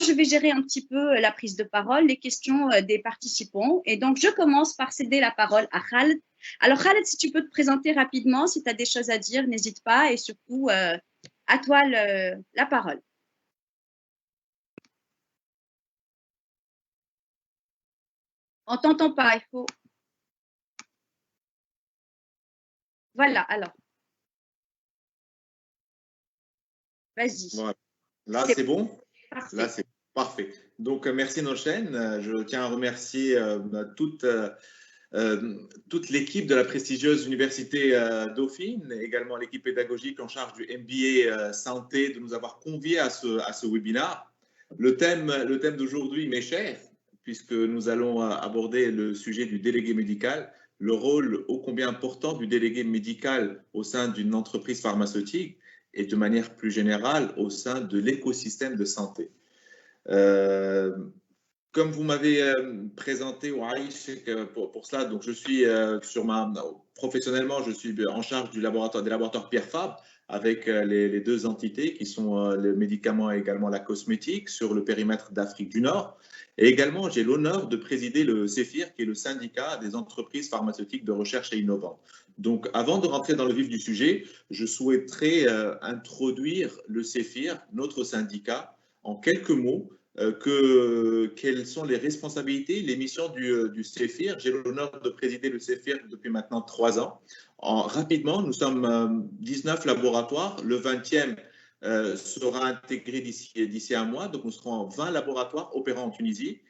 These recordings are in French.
je vais gérer un petit peu la prise de parole, les questions des participants. Et donc, je commence par céder la parole à Khaled. Alors, Khaled, si tu peux te présenter rapidement, si tu as des choses à dire, n'hésite pas. Et surtout, à toi la parole. On ne t'entend pas, il faut… Voilà, alors. Vas-y. Voilà. Là, c'est bon? Parfait. Là, c'est parfait. Donc, merci Nochen. Je tiens à remercier toute l'équipe de la prestigieuse Université Dauphine, également l'équipe pédagogique en charge du MBA Santé, de nous avoir conviés à ce webinaire. Le thème d'aujourd'hui m'est cher, puisque nous allons aborder le sujet du délégué médical, le rôle ô combien important du délégué médical au sein d'une entreprise pharmaceutique et de manière plus générale au sein de l'écosystème de santé. Comme vous m'avez présenté, pour cela, donc je suis professionnellement, je suis en charge des laboratoires Pierre Fabre avec les deux entités qui sont le médicament et également la cosmétique sur le périmètre d'Afrique du Nord. Et également, j'ai l'honneur de présider le CEPHIR, qui est le syndicat des entreprises pharmaceutiques de recherche et innovantes. Donc, avant de rentrer dans le vif du sujet, je souhaiterais introduire le CEPHIR, notre syndicat, en quelques mots. Quelles sont les responsabilités, les missions du CEPHIR. J'ai l'honneur de présider le CEPHIR depuis maintenant 3 ans. Rapidement, nous sommes 19 laboratoires. Le 20e sera intégré d'ici un mois. Donc, nous serons 20 laboratoires opérant en Tunisie.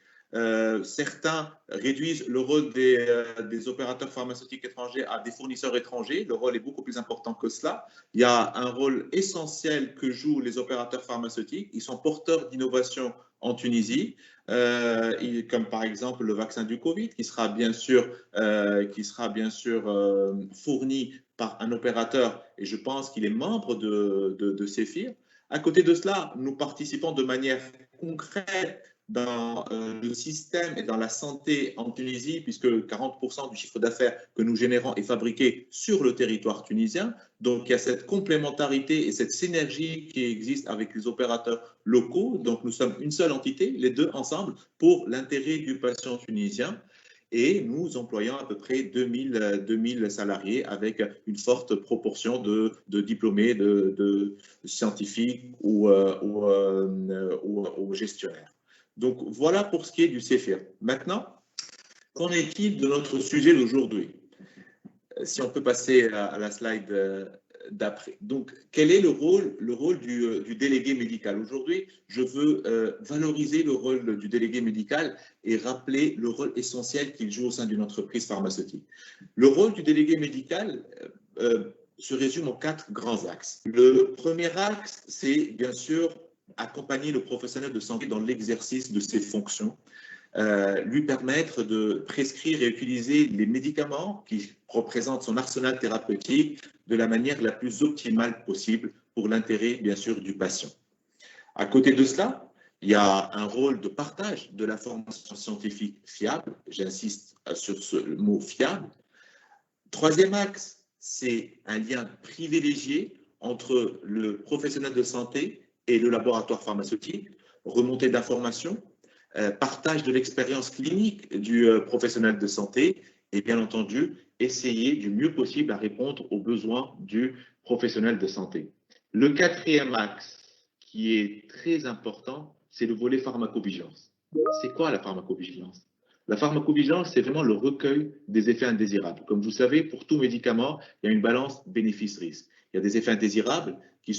Certains réduisent le rôle des opérateurs pharmaceutiques étrangers à des fournisseurs étrangers. Le rôle est beaucoup plus important que cela. Il y a un rôle essentiel que jouent les opérateurs pharmaceutiques. Ils sont porteurs d'innovation en Tunisie, comme par exemple le vaccin du Covid, qui sera bien sûr fourni par un opérateur, et je pense qu'il est membre de CEPHIR. À côté de cela, nous participons de manière concrète dans le système et dans la santé en Tunisie, puisque 40% du chiffre d'affaires que nous générons est fabriqué sur le territoire tunisien. Donc, il y a cette complémentarité et cette synergie qui existe avec les opérateurs locaux. Donc, nous sommes une seule entité, les deux ensemble, pour l'intérêt du patient tunisien. Et nous employons à peu près 2000 salariés avec une forte proportion de diplômés, de scientifiques ou gestionnaires. Donc, voilà pour ce qui est du CEPHIR. Maintenant, qu'en est-il de notre sujet d'aujourd'hui? Si on peut passer à la slide d'après. Donc, quel est le rôle du délégué médical? Aujourd'hui, je veux valoriser le rôle du délégué médical et rappeler le rôle essentiel qu'il joue au sein d'une entreprise pharmaceutique. Le rôle du délégué médical se résume en 4 grands axes. Le premier axe, c'est bien sûr accompagner le professionnel de santé dans l'exercice de ses fonctions, lui permettre de prescrire et utiliser les médicaments qui représentent son arsenal thérapeutique de la manière la plus optimale possible pour l'intérêt, bien sûr, du patient. À côté de cela, il y a un rôle de partage de l'information scientifique fiable. J'insiste sur ce mot fiable. Troisième axe, c'est un lien privilégié entre le professionnel de santé et le laboratoire pharmaceutique, remontée d'informations, partage de l'expérience clinique du professionnel de santé et bien entendu, essayer du mieux possible à répondre aux besoins du professionnel de santé. Le quatrième axe qui est très important, c'est le volet pharmacovigilance. C'est quoi la pharmacovigilance? La pharmacovigilance, c'est vraiment le recueil des effets indésirables. Comme vous savez, pour tout médicament, il y a une balance bénéfice-risque. Il y a des effets indésirables qui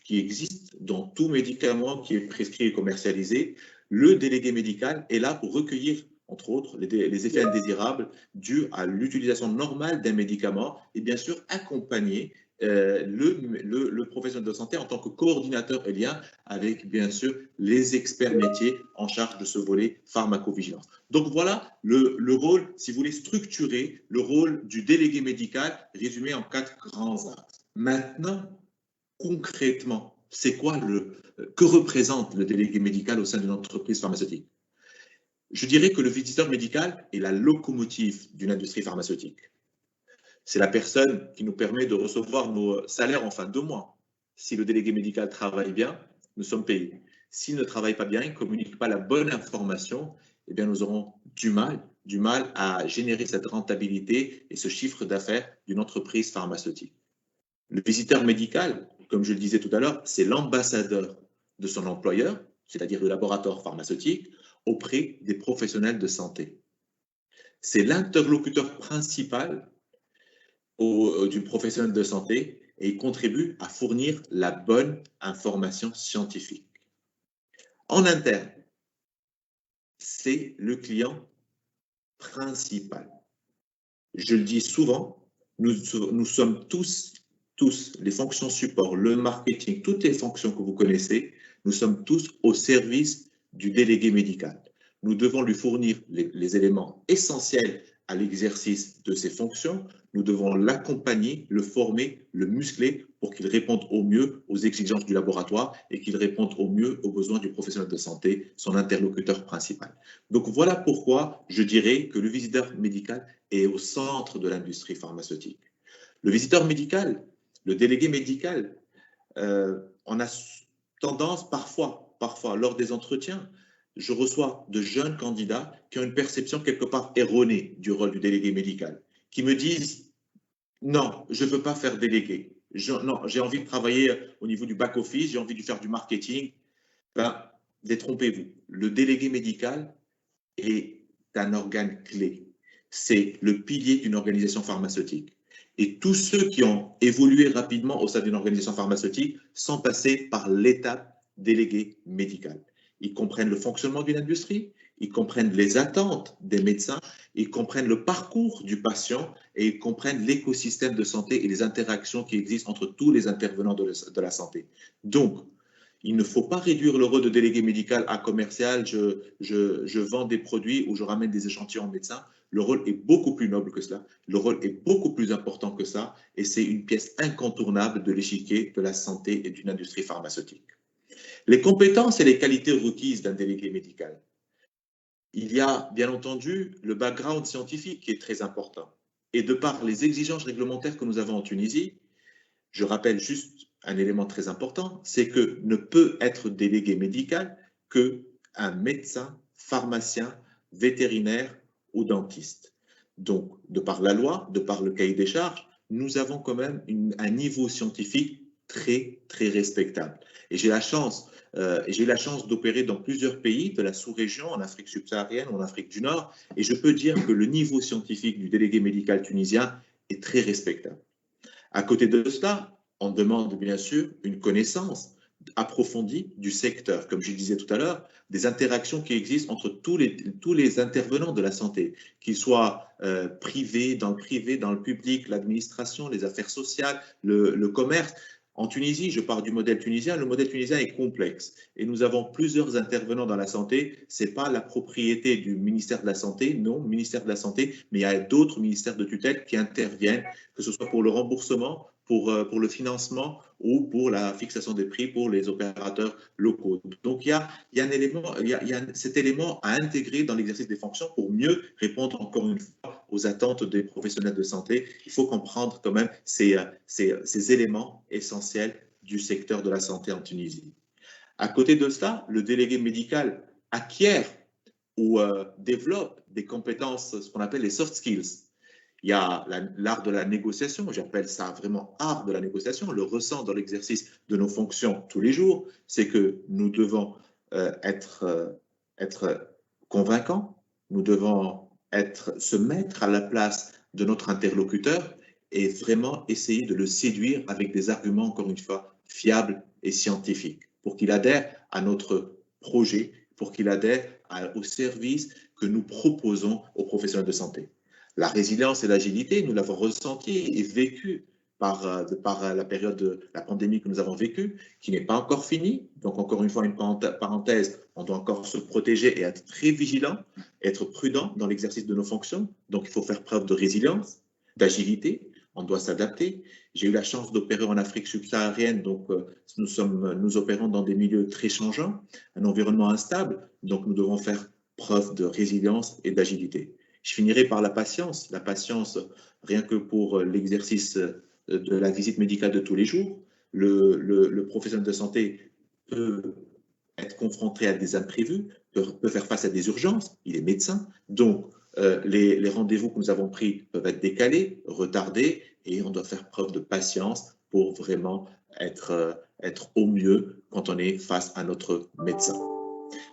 existent dans tout médicament qui est prescrit et commercialisé. Le délégué médical est là pour recueillir, entre autres, les effets indésirables dus à l'utilisation normale d'un médicament et bien sûr accompagner le professionnel de santé en tant que coordinateur et lien avec, bien sûr, les experts métiers en charge de ce volet pharmacovigilance. Donc voilà le rôle, si vous voulez, structurer le rôle du délégué médical résumé en 4 grands axes. Maintenant, concrètement, que représente le délégué médical au sein d'une entreprise pharmaceutique? Je dirais que le visiteur médical est la locomotive d'une industrie pharmaceutique. C'est la personne qui nous permet de recevoir nos salaires en fin de mois. Si le délégué médical travaille bien, nous sommes payés. S'il ne travaille pas bien, il ne communique pas la bonne information, eh bien, nous aurons du mal à générer cette rentabilité et ce chiffre d'affaires d'une entreprise pharmaceutique. Le visiteur médical, comme je le disais tout à l'heure, c'est l'ambassadeur de son employeur, c'est-à-dire le laboratoire pharmaceutique, auprès des professionnels de santé. C'est l'interlocuteur principal du professionnel de santé et il contribue à fournir la bonne information scientifique. En interne, c'est le client principal. Je le dis souvent, nous sommes tous, les fonctions support, le marketing, toutes les fonctions que vous connaissez, nous sommes tous au service du délégué médical. Nous devons lui fournir les éléments essentiels à l'exercice de ses fonctions. Nous devons l'accompagner, le former, le muscler pour qu'il réponde au mieux aux exigences du laboratoire et qu'il réponde au mieux aux besoins du professionnel de santé, son interlocuteur principal. Donc voilà pourquoi je dirais que le visiteur médical est au centre de l'industrie pharmaceutique. Le visiteur médical, le délégué médical, on a tendance parfois, lors des entretiens, je reçois de jeunes candidats qui ont une perception quelque part erronée du rôle du délégué médical, qui me disent « Non, je ne veux pas faire délégué. Non, j'ai envie de travailler au niveau du back-office, j'ai envie de faire du marketing. » Ben, détrompez-vous. Le délégué médical est un organe clé. C'est le pilier d'une organisation pharmaceutique. Et tous ceux qui ont évolué rapidement au sein d'une organisation pharmaceutique sont passés par l'étape délégué médical. Ils comprennent le fonctionnement d'une industrie, ils comprennent les attentes des médecins, ils comprennent le parcours du patient et ils comprennent l'écosystème de santé et les interactions qui existent entre tous les intervenants de la santé. Donc, il ne faut pas réduire le rôle de délégué médical à commercial, je vends des produits ou je ramène des échantillons aux médecins. Le rôle est beaucoup plus noble que cela, le rôle est beaucoup plus important que ça et c'est une pièce incontournable de l'échiquier de la santé et d'une industrie pharmaceutique. Les compétences et les qualités requises d'un délégué médical. Il y a bien entendu le background scientifique qui est très important. Et de par les exigences réglementaires que nous avons en Tunisie, je rappelle juste un élément très important, c'est que ne peut être délégué médical qu'un médecin, pharmacien, vétérinaire ou dentiste. Donc, de par la loi, de par le cahier des charges, nous avons quand même un niveau scientifique très, très respectable. Et j'ai eu la chance d'opérer dans plusieurs pays de la sous-région, en Afrique subsaharienne, en Afrique du Nord, et je peux dire que le niveau scientifique du délégué médical tunisien est très respectable. À côté de cela, on demande bien sûr une connaissance approfondie du secteur, comme je disais tout à l'heure, des interactions qui existent entre tous les intervenants de la santé, qu'ils soient privés, dans le public, l'administration, les affaires sociales, le commerce. En Tunisie, je parle du modèle tunisien, le modèle tunisien est complexe et nous avons plusieurs intervenants dans la santé. Ce n'est pas la propriété du ministère de la Santé, non, ministère de la Santé, mais il y a d'autres ministères de tutelle qui interviennent, que ce soit pour le remboursement, pour le financement ou pour la fixation des prix pour les opérateurs locaux. Donc, il y a cet élément à intégrer dans l'exercice des fonctions pour mieux répondre encore une fois aux attentes des professionnels de santé. Il faut comprendre quand même ces éléments essentiels du secteur de la santé en Tunisie. À côté de cela, le délégué médical acquiert ou développe des compétences, ce qu'on appelle les soft skills. Il y a l'art de la négociation, j'appelle ça vraiment art de la négociation, le ressent dans l'exercice de nos fonctions tous les jours, c'est que nous devons être convaincants, nous devons se mettre à la place de notre interlocuteur et vraiment essayer de le séduire avec des arguments, encore une fois, fiables et scientifiques, pour qu'il adhère à notre projet, pour qu'il adhère au service que nous proposons aux professionnels de santé. La résilience et l'agilité, nous l'avons ressenti et vécu par la période de la pandémie que nous avons vécue, qui n'est pas encore finie. Donc, encore une fois, une parenthèse, on doit encore se protéger et être très vigilant, être prudent dans l'exercice de nos fonctions. Donc, il faut faire preuve de résilience, d'agilité, on doit s'adapter. J'ai eu la chance d'opérer en Afrique subsaharienne, donc nous opérons dans des milieux très changeants, un environnement instable, donc nous devons faire preuve de résilience et d'agilité. Je finirai par la patience. La patience, rien que pour l'exercice de la visite médicale de tous les jours, le professionnel de santé peut être confronté à des imprévus, peut faire face à des urgences. Il est médecin, donc les rendez-vous que nous avons pris peuvent être décalés, retardés, et on doit faire preuve de patience pour vraiment être au mieux quand on est face à notre médecin.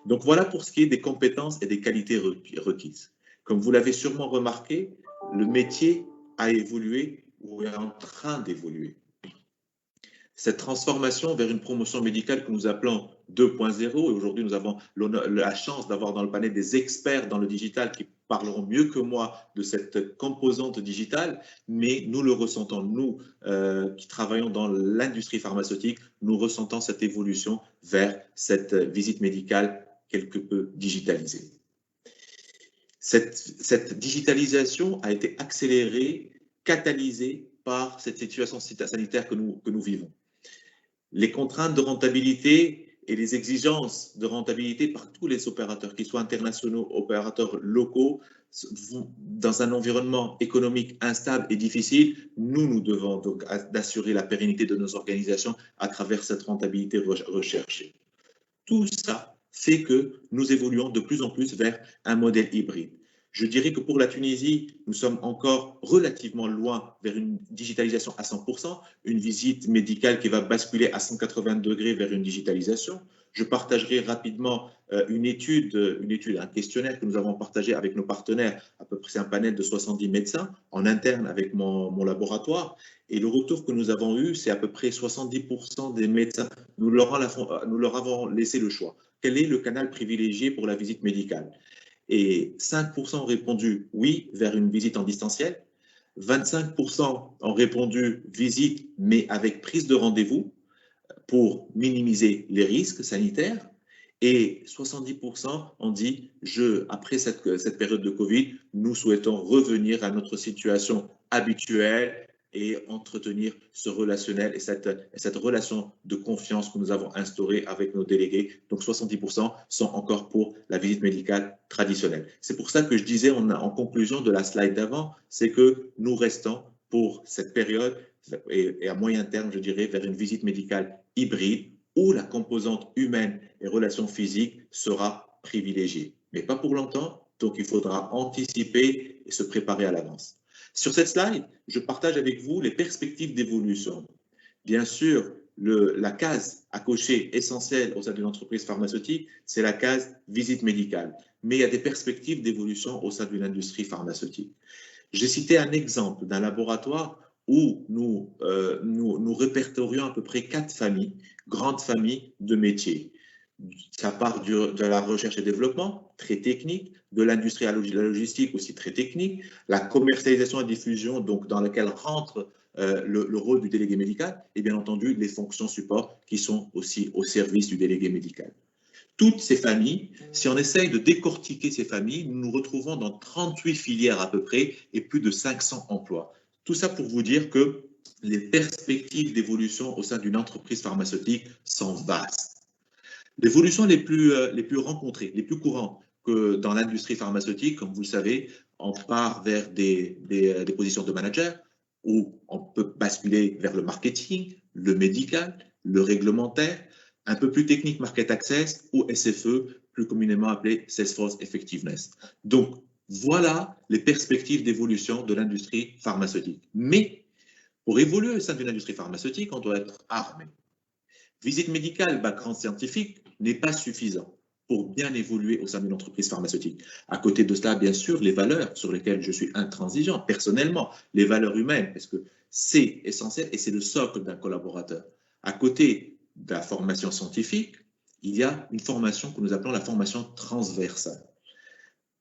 Donc voilà pour ce qui est des compétences et des qualités requises. Comme vous l'avez sûrement remarqué, le métier a évolué ou est en train d'évoluer. Cette transformation vers une promotion médicale que nous appelons 2.0, et aujourd'hui nous avons la chance d'avoir dans le panel des experts dans le digital qui parleront mieux que moi de cette composante digitale, mais nous le ressentons, nous qui travaillons dans l'industrie pharmaceutique, nous ressentons cette évolution vers cette visite médicale quelque peu digitalisée. Cette digitalisation a été accélérée, catalysée par cette situation sanitaire que nous vivons. Les contraintes de rentabilité et les exigences de rentabilité par tous les opérateurs, qu'ils soient internationaux, opérateurs locaux, dans un environnement économique instable et difficile, nous devons donc d'assurer la pérennité de nos organisations à travers cette rentabilité recherchée. Tout ça fait que nous évoluons de plus en plus vers un modèle hybride. Je dirais que pour la Tunisie, nous sommes encore relativement loin vers une digitalisation à 100%, une visite médicale qui va basculer à 180 degrés vers une digitalisation. Je partagerai rapidement une étude, un questionnaire que nous avons partagé avec nos partenaires, à peu près c'est un panel de 70 médecins en interne avec mon laboratoire. Et le retour que nous avons eu, c'est à peu près 70% des médecins. Nous leur avons laissé le choix. Quel est le canal privilégié pour la visite médicale? Et 5% ont répondu oui vers une visite en distanciel, 25% ont répondu visite mais avec prise de rendez-vous pour minimiser les risques sanitaires, et 70% ont dit après cette période de Covid, nous souhaitons revenir à notre situation habituelle et entretenir ce relationnel et cette relation de confiance que nous avons instaurée avec nos délégués. Donc 70% sont encore pour la visite médicale traditionnelle. C'est pour ça que je disais en conclusion de la slide d'avant, c'est que nous restons pour cette période et à moyen terme, je dirais, vers une visite médicale hybride où la composante humaine et relations physiques sera privilégiée. Mais pas pour longtemps, donc il faudra anticiper et se préparer à l'avance. Sur cette slide, je partage avec vous les perspectives d'évolution. Bien sûr, la case à cocher essentielle au sein d'une entreprise pharmaceutique, c'est la case visite médicale. Mais il y a des perspectives d'évolution au sein d'une industrie pharmaceutique. J'ai cité un exemple d'un laboratoire où nous répertorions à peu près 4 familles, grandes familles de métiers. Ça part de la recherche et développement, très technique, de l'industrie à la logistique, aussi très technique, la commercialisation et diffusion, donc dans laquelle rentre le rôle du délégué médical, et bien entendu les fonctions support qui sont aussi au service du délégué médical. Toutes ces familles, si on essaye de décortiquer ces familles, nous nous retrouvons dans 38 filières à peu près et plus de 500 emplois. Tout ça pour vous dire que les perspectives d'évolution au sein d'une entreprise pharmaceutique sont vastes. Les évolutions les plus rencontrées, les plus courantes que dans l'industrie pharmaceutique, comme vous le savez, on part vers des positions de manager où on peut basculer vers le marketing, le médical, le réglementaire, un peu plus technique Market Access ou SFE, plus communément appelé Salesforce Effectiveness. Donc, voilà les perspectives d'évolution de l'industrie pharmaceutique. Mais pour évoluer au sein d'une industrie pharmaceutique, on doit être armé. Visite médicale, background scientifique n'est pas suffisant pour bien évoluer au sein d'une entreprise pharmaceutique. À côté de cela, bien sûr, les valeurs sur lesquelles je suis intransigeant personnellement, les valeurs humaines, parce que c'est essentiel et c'est le socle d'un collaborateur. À côté de la formation scientifique, il y a une formation que nous appelons la formation transversale.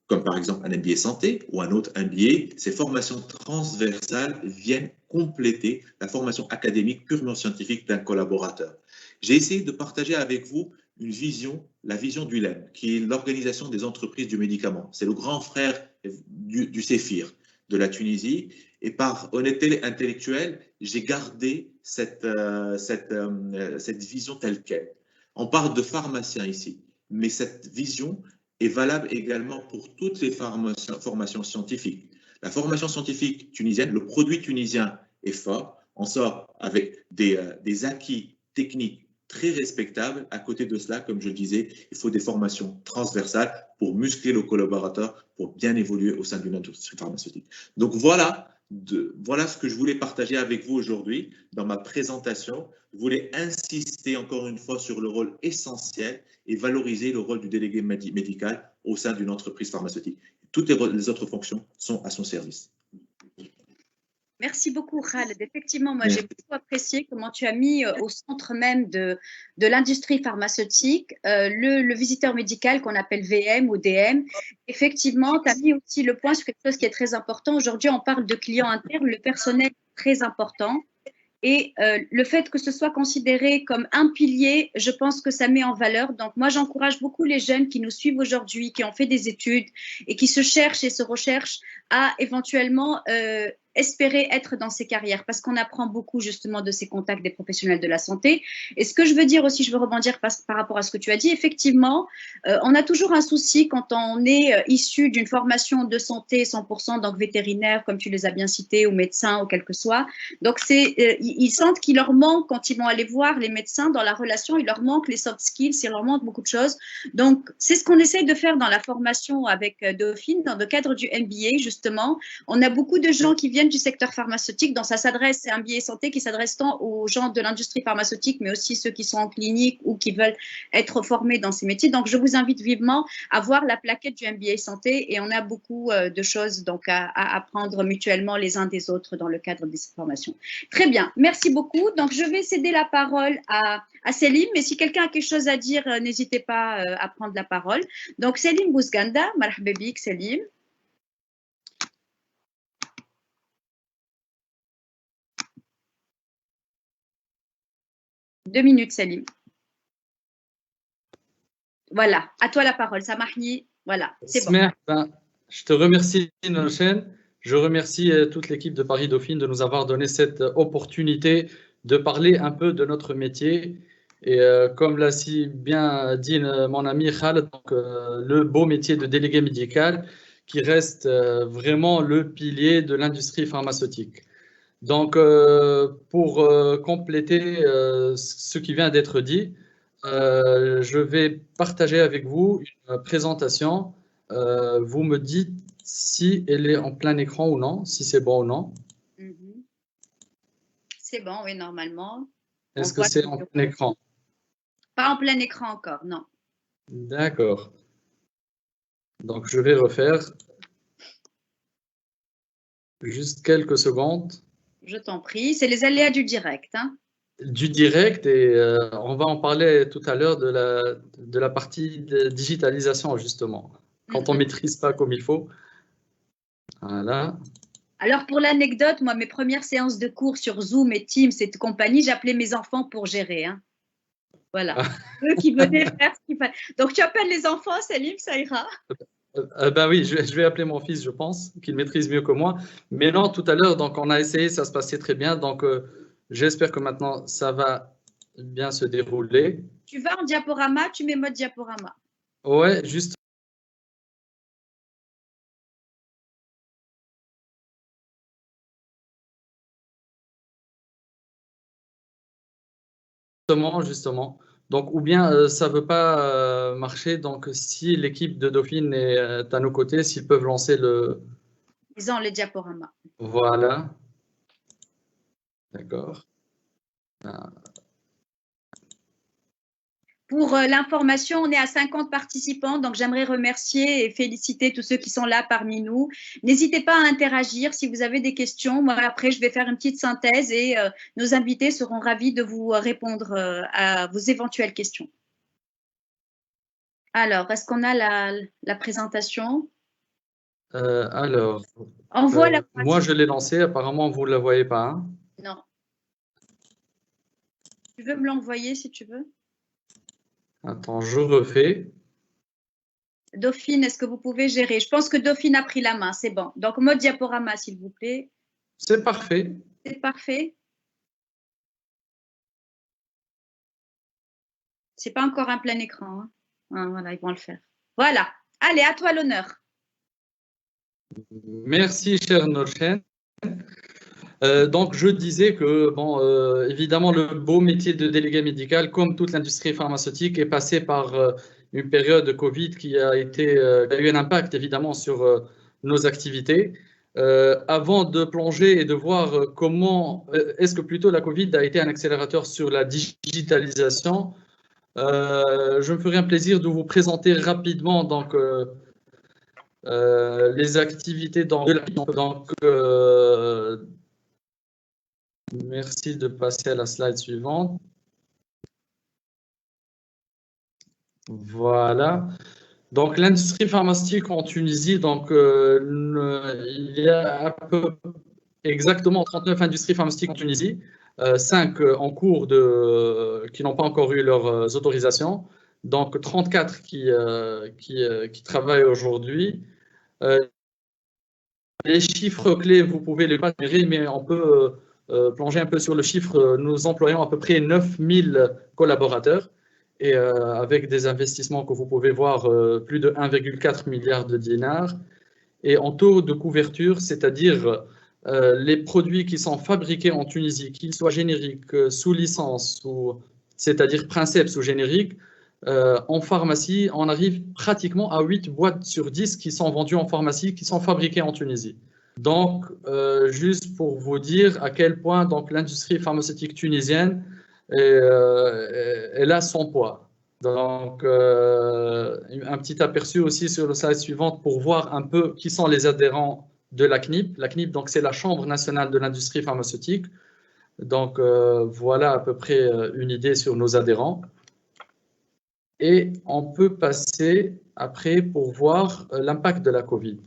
Comme par exemple un MBA santé ou un autre MBA, ces formations transversales viennent compléter la formation académique purement scientifique d'un collaborateur. J'ai essayé de partager avec vous une vision, la vision du LEM, qui est l'Organisation des entreprises du médicament. C'est le grand frère du CEPHIR de la Tunisie. Et par honnêteté intellectuelle, j'ai gardé cette vision telle qu'elle. On parle de pharmaciens ici, mais cette vision est valable également pour toutes les formations scientifiques. La formation scientifique tunisienne, le produit tunisien est fort. On sort avec des acquis techniques très respectable. À côté de cela, comme je le disais, il faut des formations transversales pour muscler le collaborateur, pour bien évoluer au sein d'une industrie pharmaceutique. Donc voilà ce que je voulais partager avec vous aujourd'hui dans ma présentation. Je voulais insister encore une fois sur le rôle essentiel et valoriser le rôle du délégué médical au sein d'une entreprise pharmaceutique. Toutes les autres fonctions sont à son service. Merci beaucoup, Khaled. Effectivement, moi, j'ai beaucoup apprécié comment tu as mis au centre même de l'industrie pharmaceutique le visiteur médical qu'on appelle VM ou DM. Effectivement, tu as mis aussi le point sur quelque chose qui est très important. Aujourd'hui, on parle de clients internes, le personnel est très important. Et le fait que ce soit considéré comme un pilier, je pense que ça met en valeur. Donc, moi, j'encourage beaucoup les jeunes qui nous suivent aujourd'hui, qui ont fait des études et qui se cherchent et se recherchent à éventuellement espérer être dans ces carrières parce qu'on apprend beaucoup justement de ces contacts des professionnels de la santé. Et ce que je veux dire aussi, je veux rebondir par rapport à ce que tu as dit, effectivement, on a toujours un souci quand on est issu d'une formation de santé 100%, donc vétérinaire, comme tu les as bien cités, ou médecin, ou quel que soit. Donc, ils sentent qu'il leur manque, quand ils vont aller voir les médecins dans la relation, il leur manque les soft skills, il leur manque beaucoup de choses. Donc, c'est ce qu'on essaye de faire dans la formation avec Dauphine, dans le cadre du MBA, justement. On a beaucoup de gens qui viennent du secteur pharmaceutique, donc ça s'adresse, c'est un MBA santé qui s'adresse tant aux gens de l'industrie pharmaceutique, mais aussi ceux qui sont en clinique ou qui veulent être formés dans ces métiers. Donc, je vous invite vivement à voir la plaquette du MBA santé et on a beaucoup de choses donc à apprendre mutuellement les uns des autres dans le cadre de ces formations. Très bien, merci beaucoup. Donc, je vais céder la parole à Selim, mais si quelqu'un a quelque chose à dire, n'hésitez pas à prendre la parole. Donc, Selim Bouzganda, marhaba bik, Selim. Deux minutes, Selim. Voilà, à toi la parole, Samahni. Voilà, c'est bon. Je te remercie, Nolchen. Je remercie toute l'équipe de Paris Dauphine de nous avoir donné cette opportunité de parler un peu de notre métier. Et comme l'a si bien dit mon ami Khaled, donc, le beau métier de délégué médical qui reste vraiment le pilier de l'industrie pharmaceutique. Donc, pour compléter ce qui vient d'être dit, je vais partager avec vous une présentation. Vous me dites si elle est en plein écran ou non, si c'est bon ou non. C'est bon, oui, normalement. Est-ce que c'est en plein écran? Pas en plein écran encore, non. D'accord. Donc, je vais refaire juste quelques secondes. Je t'en prie. C'est les aléas du direct. Hein. Du direct et on va en parler tout à l'heure de la partie de digitalisation, justement. Quand on ne maîtrise pas comme il faut. Voilà. Alors, pour l'anecdote, moi, mes premières séances de cours sur Zoom et Teams et compagnie, j'appelais mes enfants pour gérer. Hein. Voilà. Eux qui venaient faire ce qu'il fallait. Donc, tu appelles les enfants, Selim, ça ira. Ben oui, je vais appeler mon fils, je pense, qu'il maîtrise mieux que moi. Mais non, tout à l'heure, donc on a essayé, ça se passait très bien. Donc, j'espère que maintenant, ça va bien se dérouler. Tu vas en diaporama, tu mets mode diaporama. Ouais, juste. Justement. Donc, ou bien ça ne veut pas marcher. Donc, si l'équipe de Dauphine est à nos côtés, s'ils peuvent lancer le… Ils ont les diaporamas. Voilà. D'accord. Pour l'information, on est à 50 participants, donc j'aimerais remercier et féliciter tous ceux qui sont là parmi nous. N'hésitez pas à interagir si vous avez des questions. Moi, après, je vais faire une petite synthèse et nos invités seront ravis de vous répondre à vos éventuelles questions. Alors, est-ce qu'on a la présentation? Alors, moi, je l'ai lancée. Apparemment, vous ne la voyez pas. Hein? Non. Tu veux me l'envoyer si tu veux? Attends, je refais. Dauphine, est-ce que vous pouvez gérer? Je pense que Dauphine a pris la main, c'est bon. Donc, mode diaporama, s'il vous plaît. C'est parfait. C'est parfait. C'est pas encore un plein écran. Hein. Ah, voilà, ils vont le faire. Voilà. Allez, à toi l'honneur. Merci, cher Nolchen. Donc, je disais que, bon, évidemment, le beau métier de délégué médical, comme toute l'industrie pharmaceutique, est passé par une période de Covid qui a eu un impact, évidemment, sur nos activités. Avant de plonger et de voir comment, est-ce que plutôt la Covid a été un accélérateur sur la digitalisation, je me ferai un plaisir de vous présenter rapidement donc, les activités dans donc, merci de passer à la slide suivante. Voilà. Donc, l'industrie pharmaceutique en Tunisie, donc, il y a exactement 39 industries pharmaceutiques en Tunisie, 5 en cours qui n'ont pas encore eu leurs autorisations, donc 34 qui travaillent aujourd'hui. Les chiffres clés, vous pouvez les passer, mais on peut plonger un peu sur le chiffre. Nous employons à peu près 9000 collaborateurs et avec des investissements que vous pouvez voir, plus de 1,4 milliard de dinars. Et en taux de couverture, c'est-à-dire les produits qui sont fabriqués en Tunisie, qu'ils soient génériques, sous licence, c'est-à-dire princeps ou génériques, en pharmacie, on arrive pratiquement à 8 boîtes sur 10 qui sont vendues en pharmacie, qui sont fabriquées en Tunisie. Donc, juste pour vous dire à quel point l'industrie pharmaceutique tunisienne, elle a son poids. Donc, un petit aperçu aussi sur le slide suivant pour voir un peu qui sont les adhérents de la CNIP. La CNIP, donc, c'est la Chambre nationale de l'industrie pharmaceutique. Donc, voilà à peu près une idée sur nos adhérents. Et on peut passer après pour voir l'impact de la Covid.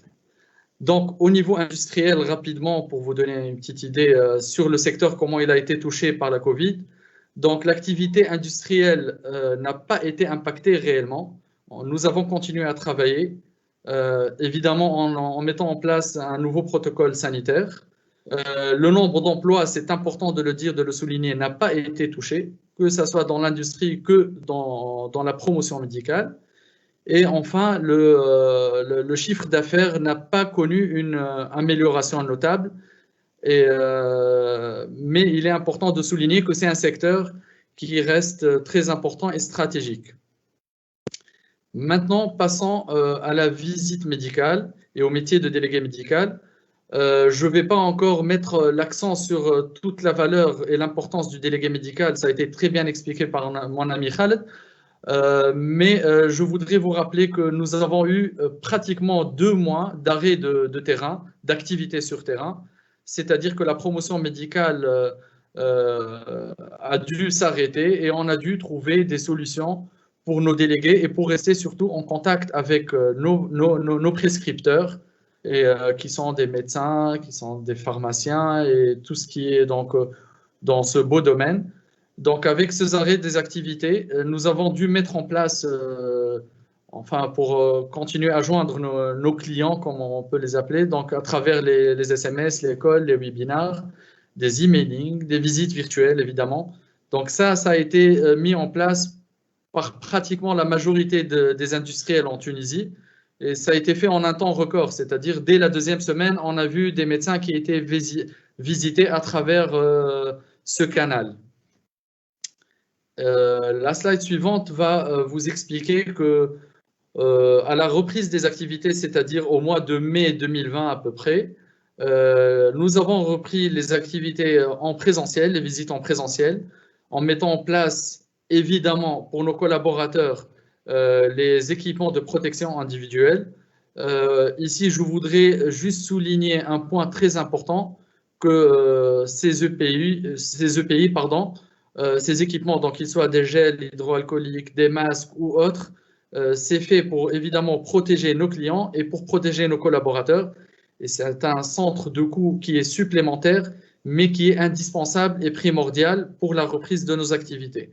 Donc, au niveau industriel, rapidement, pour vous donner une petite idée sur le secteur, comment il a été touché par la Covid. Donc, l'activité industrielle n'a pas été impactée réellement. Nous avons continué à travailler, évidemment en mettant en place un nouveau protocole sanitaire. Le nombre d'emplois, c'est important de le dire, de le souligner, n'a pas été touché, que ce soit dans l'industrie que dans la promotion médicale. Et enfin, le chiffre d'affaires n'a pas connu une amélioration notable. Mais il est important de souligner que c'est un secteur qui reste très important et stratégique. Maintenant, passons à la visite médicale et au métier de délégué médical. Je ne vais pas encore mettre l'accent sur toute la valeur et l'importance du délégué médical. Ça a été très bien expliqué par mon ami Khaled. Mais je voudrais vous rappeler que nous avons eu pratiquement 2 mois d'arrêt de terrain, d'activité sur terrain. C'est-à-dire que la promotion médicale a dû s'arrêter et on a dû trouver des solutions pour nos délégués et pour rester surtout en contact avec nos prescripteurs, et qui sont des médecins, qui sont des pharmaciens et tout ce qui est donc dans ce beau domaine. Donc, avec ces arrêts des activités, nous avons dû mettre en place, pour continuer à joindre nos clients, comme on peut les appeler, donc à travers les SMS, les calls, les webinars, des emailing, des visites virtuelles, évidemment. Donc, ça a été mis en place par pratiquement la majorité des industriels en Tunisie. Et ça a été fait en un temps record, c'est-à-dire dès la 2e semaine, on a vu des médecins qui étaient visités à travers ce canal. La slide suivante va vous expliquer que à la reprise des activités, c'est-à-dire au mois de mai 2020 à peu près, nous avons repris les activités en présentiel, les visites en présentiel, en mettant en place évidemment pour nos collaborateurs les équipements de protection individuelle. Ici, je voudrais juste souligner un point très important, que ces EPI, ces équipements, donc qu'ils soient des gels hydroalcooliques, des masques ou autres, c'est fait pour évidemment protéger nos clients et pour protéger nos collaborateurs. Et c'est un centre de coût qui est supplémentaire, mais qui est indispensable et primordial pour la reprise de nos activités.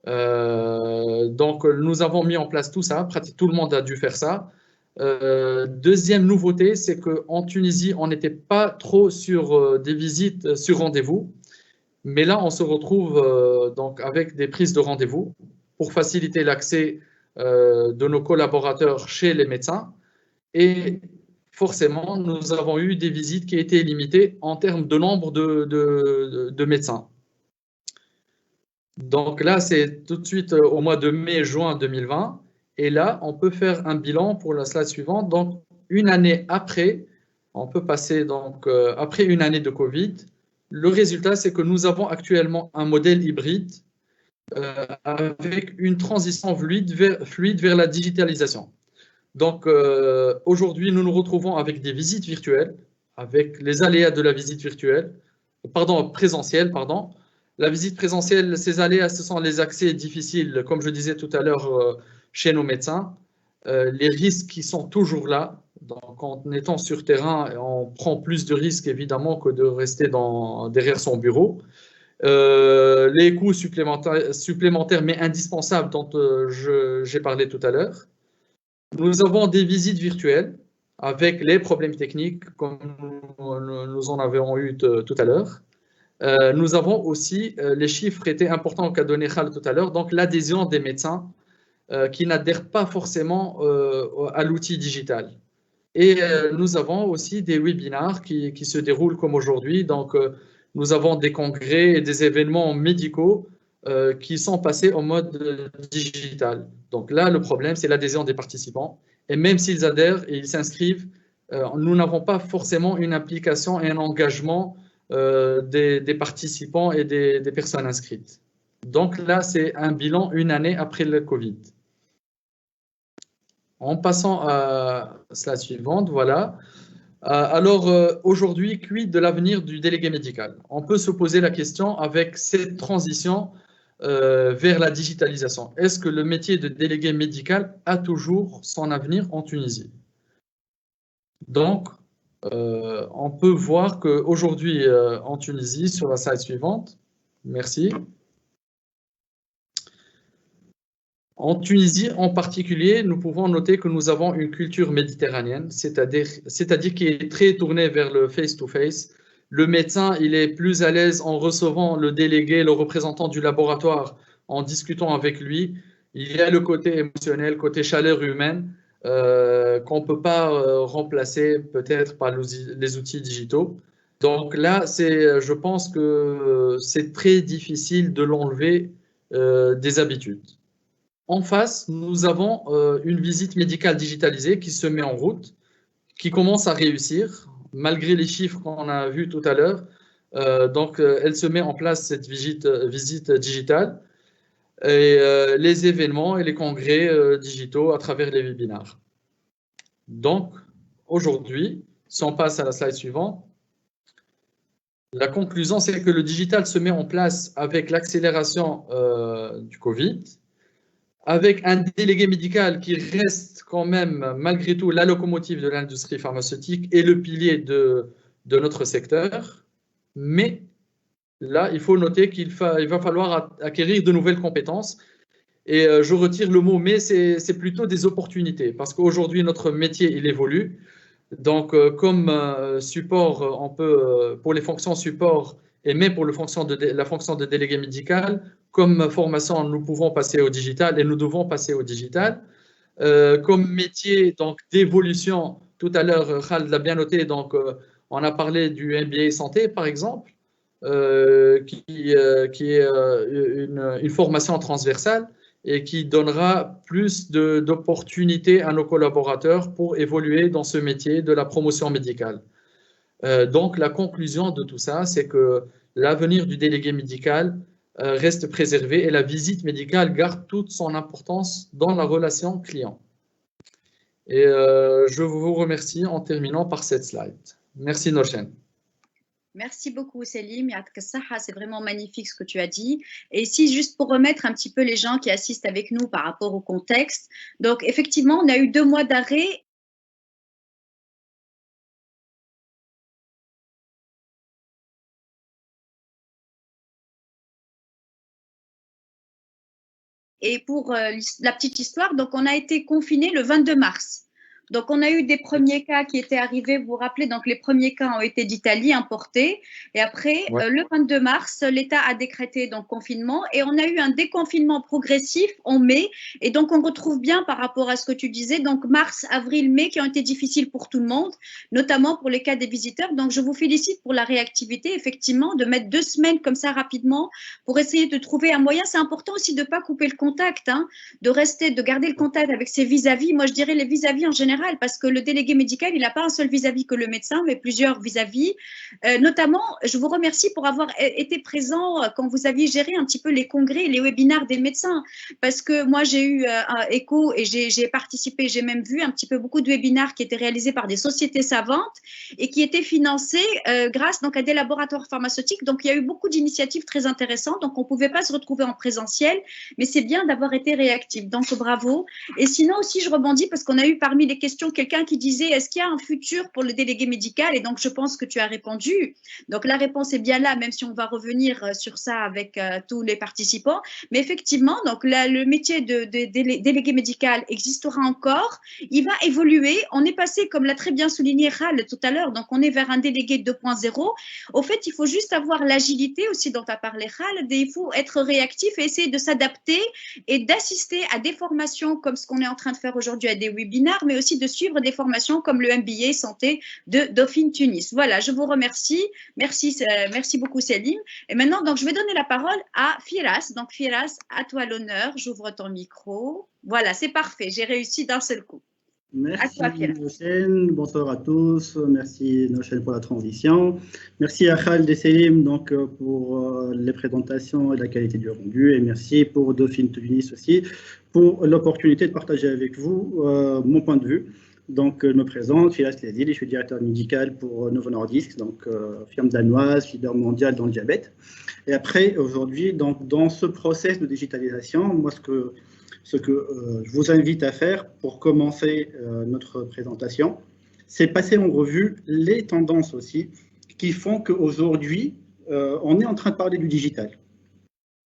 Donc, nous avons mis en place tout ça, pratiquement tout le monde a dû faire ça. Deuxième nouveauté, c'est qu'en Tunisie, on n'était pas trop sur des visites sur rendez-vous. Mais là, on se retrouve donc avec des prises de rendez-vous pour faciliter l'accès de nos collaborateurs chez les médecins et forcément, nous avons eu des visites qui étaient limitées en termes de nombre de médecins. Donc là, c'est tout de suite au mois de mai-juin 2020. Et là, on peut faire un bilan pour la slide suivante. Donc, une année après, on peut passer donc après une année de Covid. Le résultat, c'est que nous avons actuellement un modèle hybride avec une transition fluide vers la digitalisation. Donc, aujourd'hui, nous nous retrouvons avec des visites virtuelles, avec les aléas de la visite virtuelle, présentielle, pardon. La visite présentielle, ces aléas, ce sont les accès difficiles, comme je disais tout à l'heure, chez nos médecins. Les risques qui sont toujours là. Donc, en étant sur terrain, on prend plus de risques, évidemment, que de rester derrière son bureau. Les coûts supplémentaires, mais indispensables, dont j'ai parlé tout à l'heure. Nous avons des visites virtuelles avec les problèmes techniques, comme nous en avons eu tout à l'heure. Nous avons aussi, les chiffres étaient importants qu'a donné Khaled tout à l'heure, donc l'adhésion des médecins qui n'adhèrent pas forcément à l'outil digital. Et nous avons aussi des webinars qui se déroulent comme aujourd'hui. Donc, nous avons des congrès et des événements médicaux qui sont passés en mode digital. Donc là, le problème, c'est l'adhésion des participants. Et même s'ils adhèrent et ils s'inscrivent, nous n'avons pas forcément une implication et un engagement des participants et des personnes inscrites. Donc là, c'est un bilan une année après le Covid. En passant à la suivante, voilà. Alors, aujourd'hui, quid de l'avenir du délégué médical? On peut se poser la question avec cette transition vers la digitalisation. Est-ce que le métier de délégué médical a toujours son avenir en Tunisie? Donc, on peut voir qu'aujourd'hui, en Tunisie, sur la slide suivante, merci. En Tunisie, en particulier, nous pouvons noter que nous avons une culture méditerranéenne, c'est-à-dire qui est très tournée vers le face-to-face. Le médecin, il est plus à l'aise en recevant le délégué, le représentant du laboratoire, en discutant avec lui. Il y a le côté émotionnel, le côté chaleur humaine, qu'on ne peut pas remplacer peut-être par les outils digitaux. Donc là, je pense que c'est très difficile de l'enlever des habitudes. En face, nous avons une visite médicale digitalisée qui se met en route, qui commence à réussir, malgré les chiffres qu'on a vus tout à l'heure. Donc, elle se met en place, cette visite digitale, et les événements et les congrès digitaux à travers les webinars. Donc, aujourd'hui, si on passe à la slide suivante, la conclusion, c'est que le digital se met en place avec l'accélération du Covid, avec un délégué médical qui reste quand même, malgré tout, la locomotive de l'industrie pharmaceutique et le pilier de notre secteur. Mais là, il faut noter qu'il va falloir acquérir de nouvelles compétences. Et je retire le mot « mais », c'est plutôt des opportunités, parce qu'aujourd'hui, notre métier, il évolue. Donc, comme support, on peut, pour les fonctions support et même pour la fonction de délégué médical, comme formation, nous pouvons passer au digital et nous devons passer au digital. Comme métier d'évolution, tout à l'heure, Khaled l'a bien noté, donc on a parlé du MBA santé, par exemple, qui est une formation transversale et qui donnera plus d'opportunités à nos collaborateurs pour évoluer dans ce métier de la promotion médicale. Donc, la conclusion de tout ça, c'est que l'avenir du délégué médical reste préservé et la visite médicale garde toute son importance dans la relation client. Et je vous remercie en terminant par cette slide. Merci, Norshen. Merci beaucoup, Selim. C'est vraiment magnifique ce que tu as dit. Et ici, juste pour remettre un petit peu les gens qui assistent avec nous par rapport au contexte. Donc, effectivement, on a eu 2 mois d'arrêt. Et pour la petite histoire, donc on a été confinés le 22 mars. Donc, on a eu des premiers cas qui étaient arrivés, vous vous rappelez, donc les premiers cas ont été d'Italie importés. Et après, le 22 mars, l'État a décrété donc confinement et on a eu un déconfinement progressif en mai. Et donc, on retrouve bien par rapport à ce que tu disais, donc mars, avril, mai qui ont été difficiles pour tout le monde, notamment pour les cas des visiteurs. Donc, je vous félicite pour la réactivité, effectivement, de mettre 2 semaines comme ça rapidement pour essayer de trouver un moyen. C'est important aussi de ne pas couper le contact, hein, de garder le contact avec ses vis-à-vis. Moi, je dirais les vis-à-vis en général, parce que le délégué médical, il n'a pas un seul vis-à-vis que le médecin, mais plusieurs vis-à-vis. Notamment, je vous remercie pour avoir été présent quand vous aviez géré un petit peu les congrès, les webinaires des médecins, parce que moi, j'ai eu un écho et j'ai participé, j'ai même vu un petit peu beaucoup de webinaires qui étaient réalisés par des sociétés savantes et qui étaient financés grâce donc à des laboratoires pharmaceutiques. Donc, il y a eu beaucoup d'initiatives très intéressantes. Donc, on ne pouvait pas se retrouver en présentiel, mais c'est bien d'avoir été réactif. Donc, bravo. Et sinon aussi, je rebondis parce qu'on a eu parmi les questions quelqu'un qui disait est-ce qu'il y a un futur pour le délégué médical? Et donc, je pense que tu as répondu. Donc, la réponse est bien là, même si on va revenir sur ça avec tous les participants. Mais effectivement, donc le métier de délégué médical existera encore. Il va évoluer. On est passé, comme l'a très bien souligné Ral tout à l'heure, donc on est vers un délégué 2.0. Au fait, il faut juste avoir l'agilité aussi dont a parlé Ral. Il faut être réactif et essayer de s'adapter et d'assister à des formations comme ce qu'on est en train de faire aujourd'hui, à des webinaires, mais aussi de suivre des formations comme le MBA Santé de Dauphine Tunis. Voilà, je vous remercie. Merci beaucoup Selim. Et maintenant, donc, je vais donner la parole à Firas. Donc, Firas, à toi l'honneur. J'ouvre ton micro. Voilà, c'est parfait. J'ai réussi d'un seul coup. Merci Nochen, bonsoir à tous, merci Nochen pour la transition, merci à Khaled et Selim donc, pour les présentations et la qualité du rendu, et merci pour Dauphine Tunis aussi pour l'opportunité de partager avec vous mon point de vue. Donc, je me présente, Firas Lesil, je suis directeur médical pour Novo Nordisk, donc firme danoise, leader mondial dans le diabète. Et après, aujourd'hui, dans ce process de digitalisation, moi, ce que je vous invite à faire pour commencer notre présentation, c'est passer en revue les tendances aussi qui font qu'aujourd'hui, on est en train de parler du digital.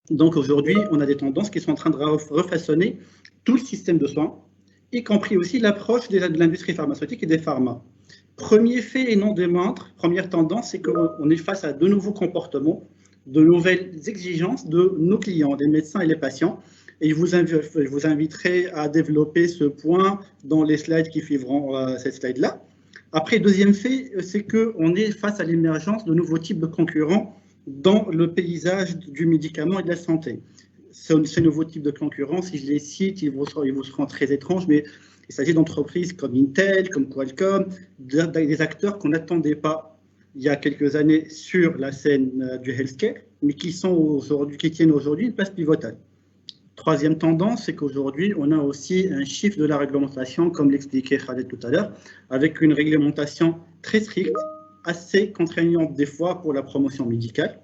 Donc aujourd'hui, on a des tendances qui sont en train de refaçonner tout le système de soins, y compris aussi l'approche de l'industrie pharmaceutique et des pharma. Premier fait et non des moindres, première tendance, c'est qu'on est face à de nouveaux comportements, de nouvelles exigences de nos clients, des médecins et les patients. Et je vous inviterai à développer ce point dans les slides qui suivront cette slide-là. Après, deuxième fait, c'est qu'on est face à l'émergence de nouveaux types de concurrents dans le paysage du médicament et de la santé. Ces nouveaux types de concurrents, si je les cite, ils vous seront très étranges, mais il s'agit d'entreprises comme Intel, comme Qualcomm, des acteurs qu'on n'attendait pas il y a quelques années sur la scène du healthcare, mais qui tiennent aujourd'hui une place pivotale. Troisième tendance, c'est qu'aujourd'hui, on a aussi un chiffre de la réglementation, comme l'expliquait Khaled tout à l'heure, avec une réglementation très stricte, assez contraignante des fois pour la promotion médicale.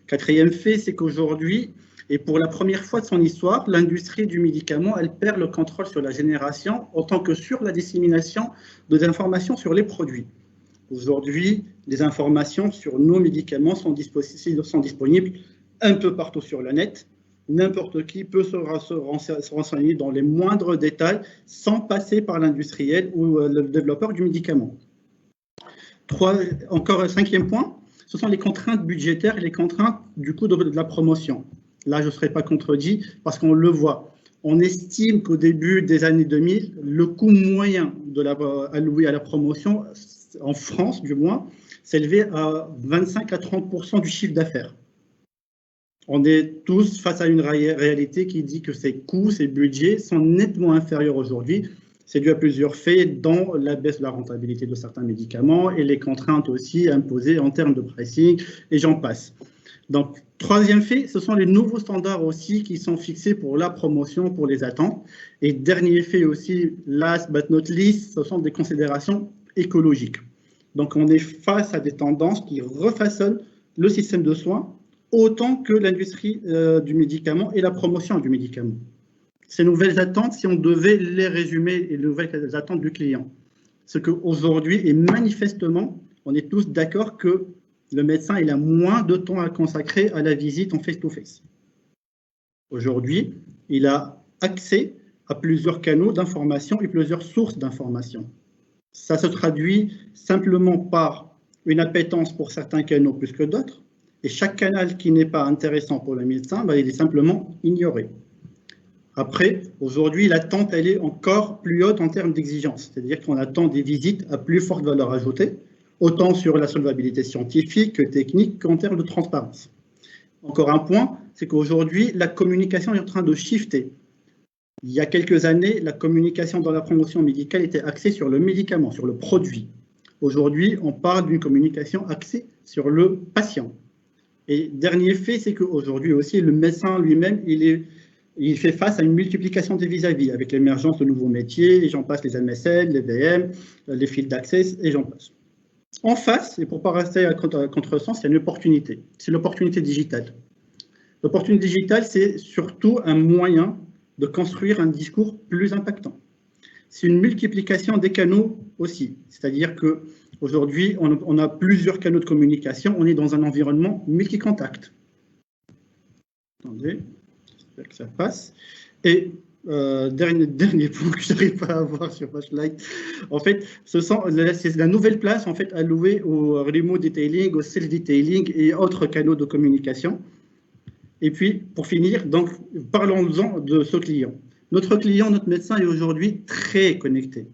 Quatrième fait, c'est qu'aujourd'hui, et pour la première fois de son histoire, l'industrie du médicament, elle perd le contrôle sur la génération autant que sur la dissémination des informations sur les produits. Aujourd'hui, les informations sur nos médicaments sont disponibles un peu partout sur le net. N'importe qui peut se renseigner dans les moindres détails sans passer par l'industriel ou le développeur du médicament. Encore un cinquième point, ce sont les contraintes budgétaires et les contraintes du coût de la promotion. Là, je ne serai pas contredit parce qu'on le voit. On estime qu'au début des années 2000, le coût moyen alloué à la promotion, en France du moins, s'élevait à 25 à 30% du chiffre d'affaires. On est tous face à une réalité qui dit que ces coûts, ces budgets sont nettement inférieurs aujourd'hui. C'est dû à plusieurs faits, dont la baisse de la rentabilité de certains médicaments et les contraintes aussi imposées en termes de pricing, et j'en passe. Donc, troisième fait, ce sont les nouveaux standards aussi qui sont fixés pour la promotion, pour les attentes. Et dernier fait aussi, last but not least, ce sont des considérations écologiques. Donc, on est face à des tendances qui refaçonnent le système de soins autant que l'industrie du médicament et la promotion du médicament. Ces nouvelles attentes, si on devait les résumer, les nouvelles attentes du client, c'est qu'aujourd'hui, et manifestement, on est tous d'accord que le médecin il a moins de temps à consacrer à la visite en face-to-face. Aujourd'hui, il a accès à plusieurs canaux d'information et plusieurs sources d'information. Ça se traduit simplement par une appétence pour certains canaux plus que d'autres, et chaque canal qui n'est pas intéressant pour le médecin, il est simplement ignoré. Après, aujourd'hui, l'attente, elle est encore plus haute en termes d'exigence, c'est-à-dire qu'on attend des visites à plus forte valeur ajoutée, autant sur la solvabilité scientifique que technique qu'en termes de transparence. Encore un point, c'est qu'aujourd'hui, la communication est en train de shifter. Il y a quelques années, la communication dans la promotion médicale était axée sur le médicament, sur le produit. Aujourd'hui, on parle d'une communication axée sur le patient. Et dernier fait, c'est qu'aujourd'hui aussi, le médecin lui-même, il fait face à une multiplication des vis-à-vis, avec l'émergence de nouveaux métiers, et j'en passe, les MSL, les VM, les fils d'accès, et j'en passe. En face, et pour ne pas rester à contresens, il y a une opportunité. C'est l'opportunité digitale. L'opportunité digitale, c'est surtout un moyen de construire un discours plus impactant. C'est une multiplication des canaux aussi. C'est-à-dire qu'aujourd'hui, on a plusieurs canaux de communication. On est dans un environnement multicontact. Attendez, j'espère que ça passe. Et dernier point que je n'arrive pas à voir sur ma slide. En fait, c'est la nouvelle place en fait, allouée au remote detailing, au self-detailing et autres canaux de communication. Et puis, pour finir, donc, parlons-en de ce client. Notre client, notre médecin, est aujourd'hui très connecté.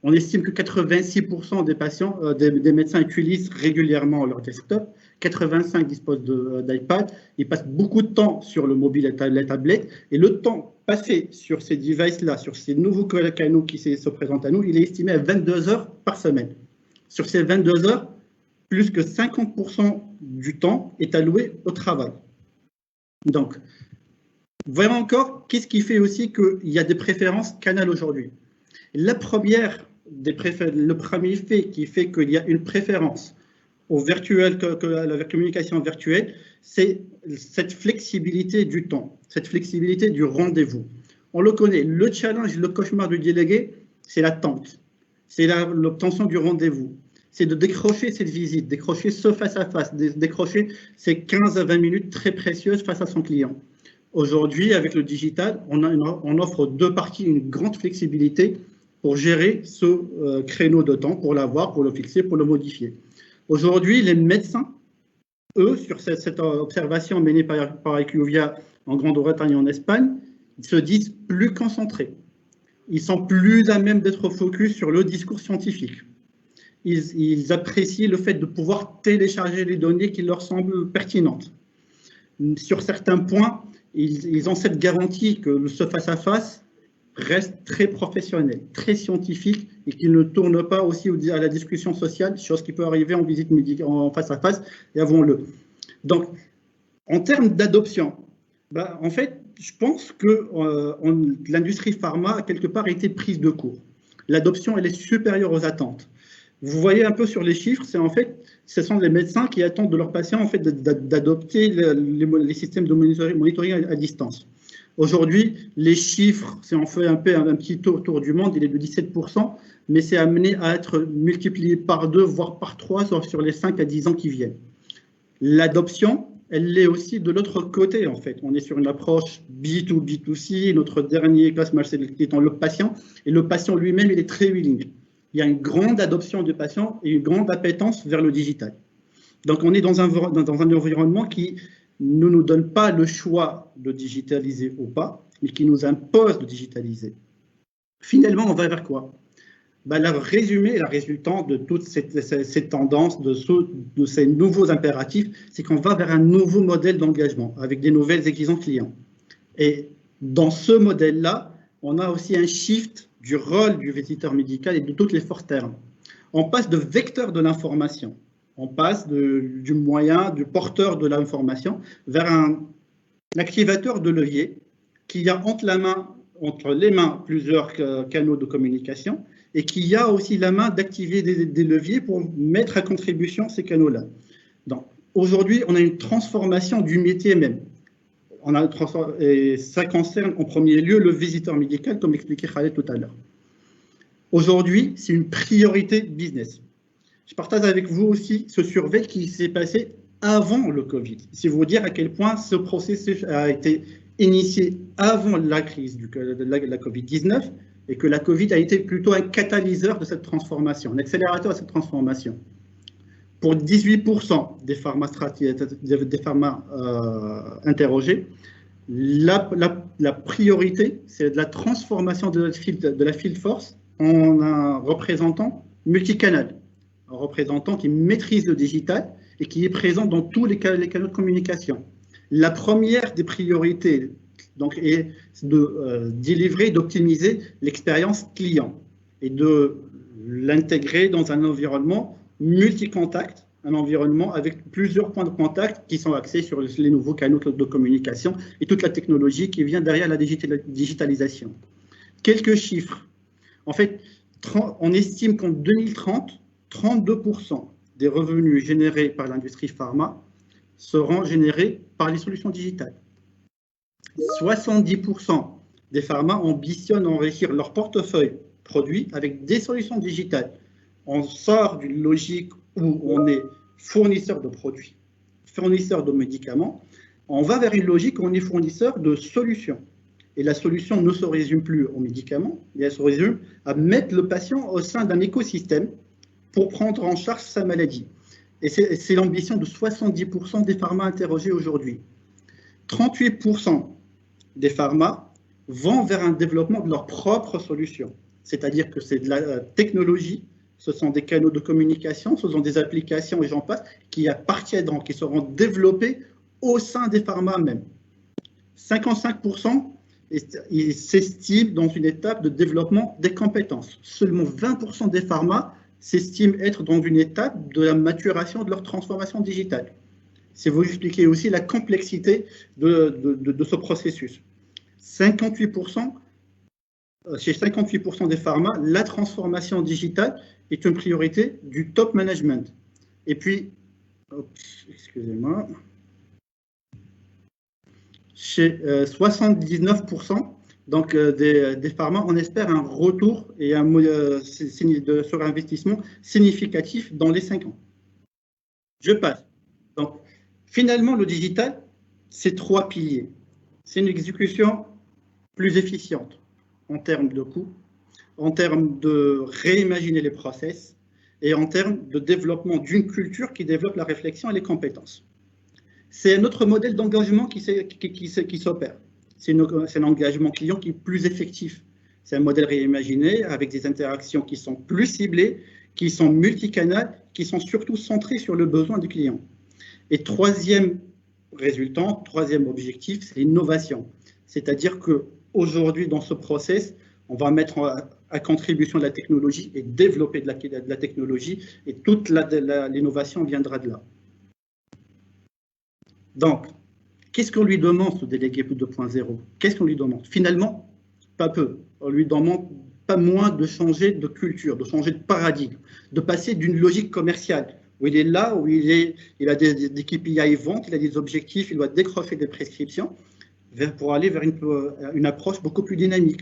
On estime que 86% des patients, des médecins utilisent régulièrement leur desktop, 85 disposent d'iPad, ils passent beaucoup de temps sur le mobile et la tablette, et le temps passé sur ces devices-là, sur ces nouveaux canaux qui se présentent à nous, il est estimé à 22 heures par semaine. Sur ces 22 heures, plus que 50% du temps est alloué au travail. Donc, voyons encore, qu'est-ce qui fait aussi qu'il y a des préférences canal aujourd'hui? Le premier fait qui fait qu'il y a une préférence au virtuel, que la communication virtuelle, c'est cette flexibilité du temps, cette flexibilité du rendez-vous. On le connaît, le challenge, le cauchemar du délégué, c'est l'attente, c'est l'obtention du rendez-vous. C'est de décrocher cette visite, décrocher ce face-à-face, décrocher ces 15 à 20 minutes très précieuses face à son client. Aujourd'hui, avec le digital, on offre deux parties, une grande flexibilité pour gérer ce créneau de temps, pour l'avoir, pour le fixer, pour le modifier. Aujourd'hui, les médecins, eux, sur cette observation menée par IQVIA en Grande-Bretagne et en Espagne, ils se disent plus concentrés. Ils sont plus à même d'être focus sur le discours scientifique. Ils apprécient le fait de pouvoir télécharger les données qui leur semblent pertinentes. Sur certains points, ils ont cette garantie que ce face-à-face reste très professionnel, très scientifique et qu'il ne tourne pas aussi à la discussion sociale, chose qui peut arriver en visite médicale, en face-à-face, et avouons-le. Donc, en termes d'adoption, en fait, je pense que l'industrie pharma, quelque part, a été prise de court. L'adoption, elle est supérieure aux attentes. Vous voyez un peu sur les chiffres, ce sont les médecins qui attendent de leurs patients en fait, d'adopter les systèmes de monitoring à distance. Aujourd'hui, les chiffres, si on fait un petit tour du monde, il est de 17%, mais c'est amené à être multiplié par 2, voire par 3 sur les 5 à 10 ans qui viennent. L'adoption, elle l'est aussi de l'autre côté, en fait. On est sur une approche B2B2C, notre dernier classe étant le patient, et le patient lui-même, il est très willing. Il y a une grande adoption du patient et une grande appétence vers le digital. Donc, on est dans un environnement qui ne nous donne pas le choix de digitaliser ou pas, mais qui nous impose de digitaliser. Finalement, on va vers quoi? Le résumé, la résultante de toutes ces tendances, de ces nouveaux impératifs, c'est qu'on va vers un nouveau modèle d'engagement avec des nouvelles exigences clients. Et dans ce modèle-là, on a aussi un shift du rôle du visiteur médical et de toutes les forces termes. On passe de vecteur de l'information, on passe du moyen, du porteur de l'information vers un activateur de levier qui a entre les mains plusieurs canaux de communication et qui a aussi la main d'activer des leviers pour mettre à contribution ces canaux-là. Donc, aujourd'hui, on a une transformation du métier même. Et ça concerne en premier lieu le visiteur médical, comme l'expliquait Khaled tout à l'heure. Aujourd'hui, c'est une priorité business. Je partage avec vous aussi ce survey qui s'est passé avant le Covid. C'est vous dire à quel point ce processus a été initié avant la crise de la Covid-19 et que la Covid a été plutôt un catalyseur de cette transformation, un accélérateur de cette transformation. Pour 18% des pharma interrogés, la priorité, c'est de la transformation de la field force en un représentant multicanal, un représentant qui maîtrise le digital et qui est présent dans tous les canaux de communication. La première des priorités donc, est de délivrer, d'optimiser l'expérience client et de l'intégrer dans un environnement multi-contact, un environnement avec plusieurs points de contact qui sont axés sur les nouveaux canaux de communication et toute la technologie qui vient derrière la digitalisation. Quelques chiffres. En fait, on estime qu'en 2030, 32% des revenus générés par l'industrie pharma seront générés par les solutions digitales. 70% des pharma ambitionnent enrichir leur portefeuille produit avec des solutions digitales. On sort d'une logique où on est fournisseur de produits, fournisseur de médicaments. On va vers une logique où on est fournisseur de solutions. Et la solution ne se résume plus aux médicaments, mais elle se résume à mettre le patient au sein d'un écosystème pour prendre en charge sa maladie. Et c'est l'ambition de 70% des pharma interrogés aujourd'hui. 38% des pharma vont vers un développement de leurs propres solutions. C'est-à-dire que c'est de la technologie, ce sont des canaux de communication, ce sont des applications et j'en passe, qui appartiendront, qui seront développés au sein des pharma même. 55% s'estiment dans une étape de développement des compétences. Seulement 20% des pharma s'estiment être dans une étape de la maturation de leur transformation digitale. C'est vous expliquer aussi la complexité de ce processus. 58%, chez 58% des pharma, la transformation digitale est une priorité du top management. Et puis, excusez-moi, chez 79% donc, des pharma, on espère un retour et sur investissement significatif dans les 5 ans. Je passe. Donc, finalement, le digital, c'est 3 piliers. C'est une exécution plus efficiente en termes de coûts, en termes de réimaginer les process et en termes de développement d'une culture qui développe la réflexion et les compétences. C'est un autre modèle d'engagement qui s'opère. C'est un engagement client qui est plus effectif. C'est un modèle réimaginé avec des interactions qui sont plus ciblées, qui sont multicanales, qui sont surtout centrées sur le besoin du client. Et troisième résultat, troisième objectif, c'est l'innovation. C'est-à-dire qu'aujourd'hui, dans ce process, on va mettre à contribution de la technologie et développer de la technologie et toute l'innovation viendra de là. Donc, qu'est-ce qu'on lui demande, ce délégué 2.0? Qu'est-ce qu'on lui demande? Finalement, pas peu. On lui demande pas moins de changer de culture, de changer de paradigme, de passer d'une logique commerciale, où il est là, où il a des KPI ventes, il a des objectifs, il doit décrocher des prescriptions, pour aller vers une approche beaucoup plus dynamique,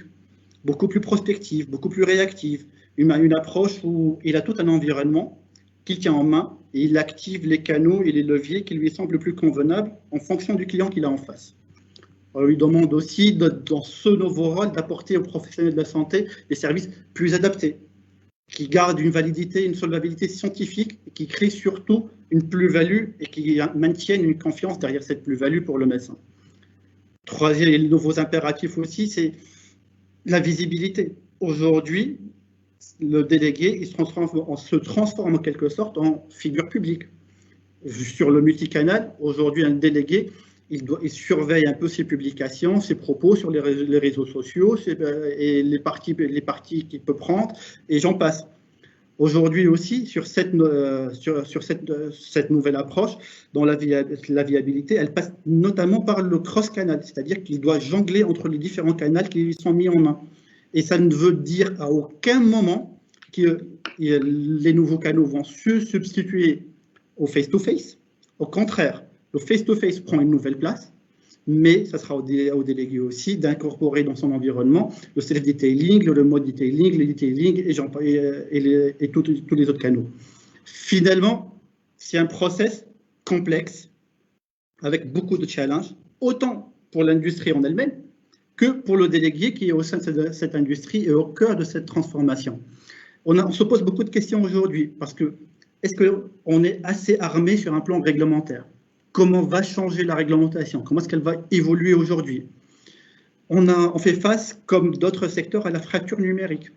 beaucoup plus prospective, beaucoup plus réactive, une approche où il a tout un environnement qu'il tient en main et il active les canaux et les leviers qui lui semblent le plus convenables en fonction du client qu'il a en face. On lui demande aussi, dans ce nouveau rôle, d'apporter aux professionnels de la santé des services plus adaptés, qui gardent une validité, une solvabilité scientifique, et qui créent surtout une plus-value et qui maintiennent une confiance derrière cette plus-value pour le médecin. Troisième et nouveaux impératifs aussi, c'est la visibilité. Aujourd'hui, le délégué il se transforme en quelque sorte en figure publique. Sur le multicanal, aujourd'hui, un délégué, il surveille un peu ses publications, ses propos sur les réseaux sociaux et les parties qu'il peut prendre, et j'en passe. Aujourd'hui aussi, sur cette nouvelle approche, dont la viabilité, elle passe notamment par le cross-canal, c'est-à-dire qu'il doit jongler entre les différents canaux qui lui sont mis en main. Et ça ne veut dire à aucun moment que les nouveaux canaux vont se substituer au face-to-face. Au contraire, le face-to-face prend une nouvelle place, mais ça sera au délégué aussi d'incorporer dans son environnement le self-detailing, le mode detailing, le detailing et tous les autres canaux. Finalement, c'est un process complexe avec beaucoup de challenges, autant pour l'industrie en elle-même que pour le délégué qui est au sein de cette industrie et au cœur de cette transformation. On se pose beaucoup de questions aujourd'hui parce que est-ce qu'on est assez armé sur un plan réglementaire? Comment va changer la réglementation? Comment est-ce qu'elle va évoluer aujourd'hui? On fait face, comme d'autres secteurs, à la fracture numérique.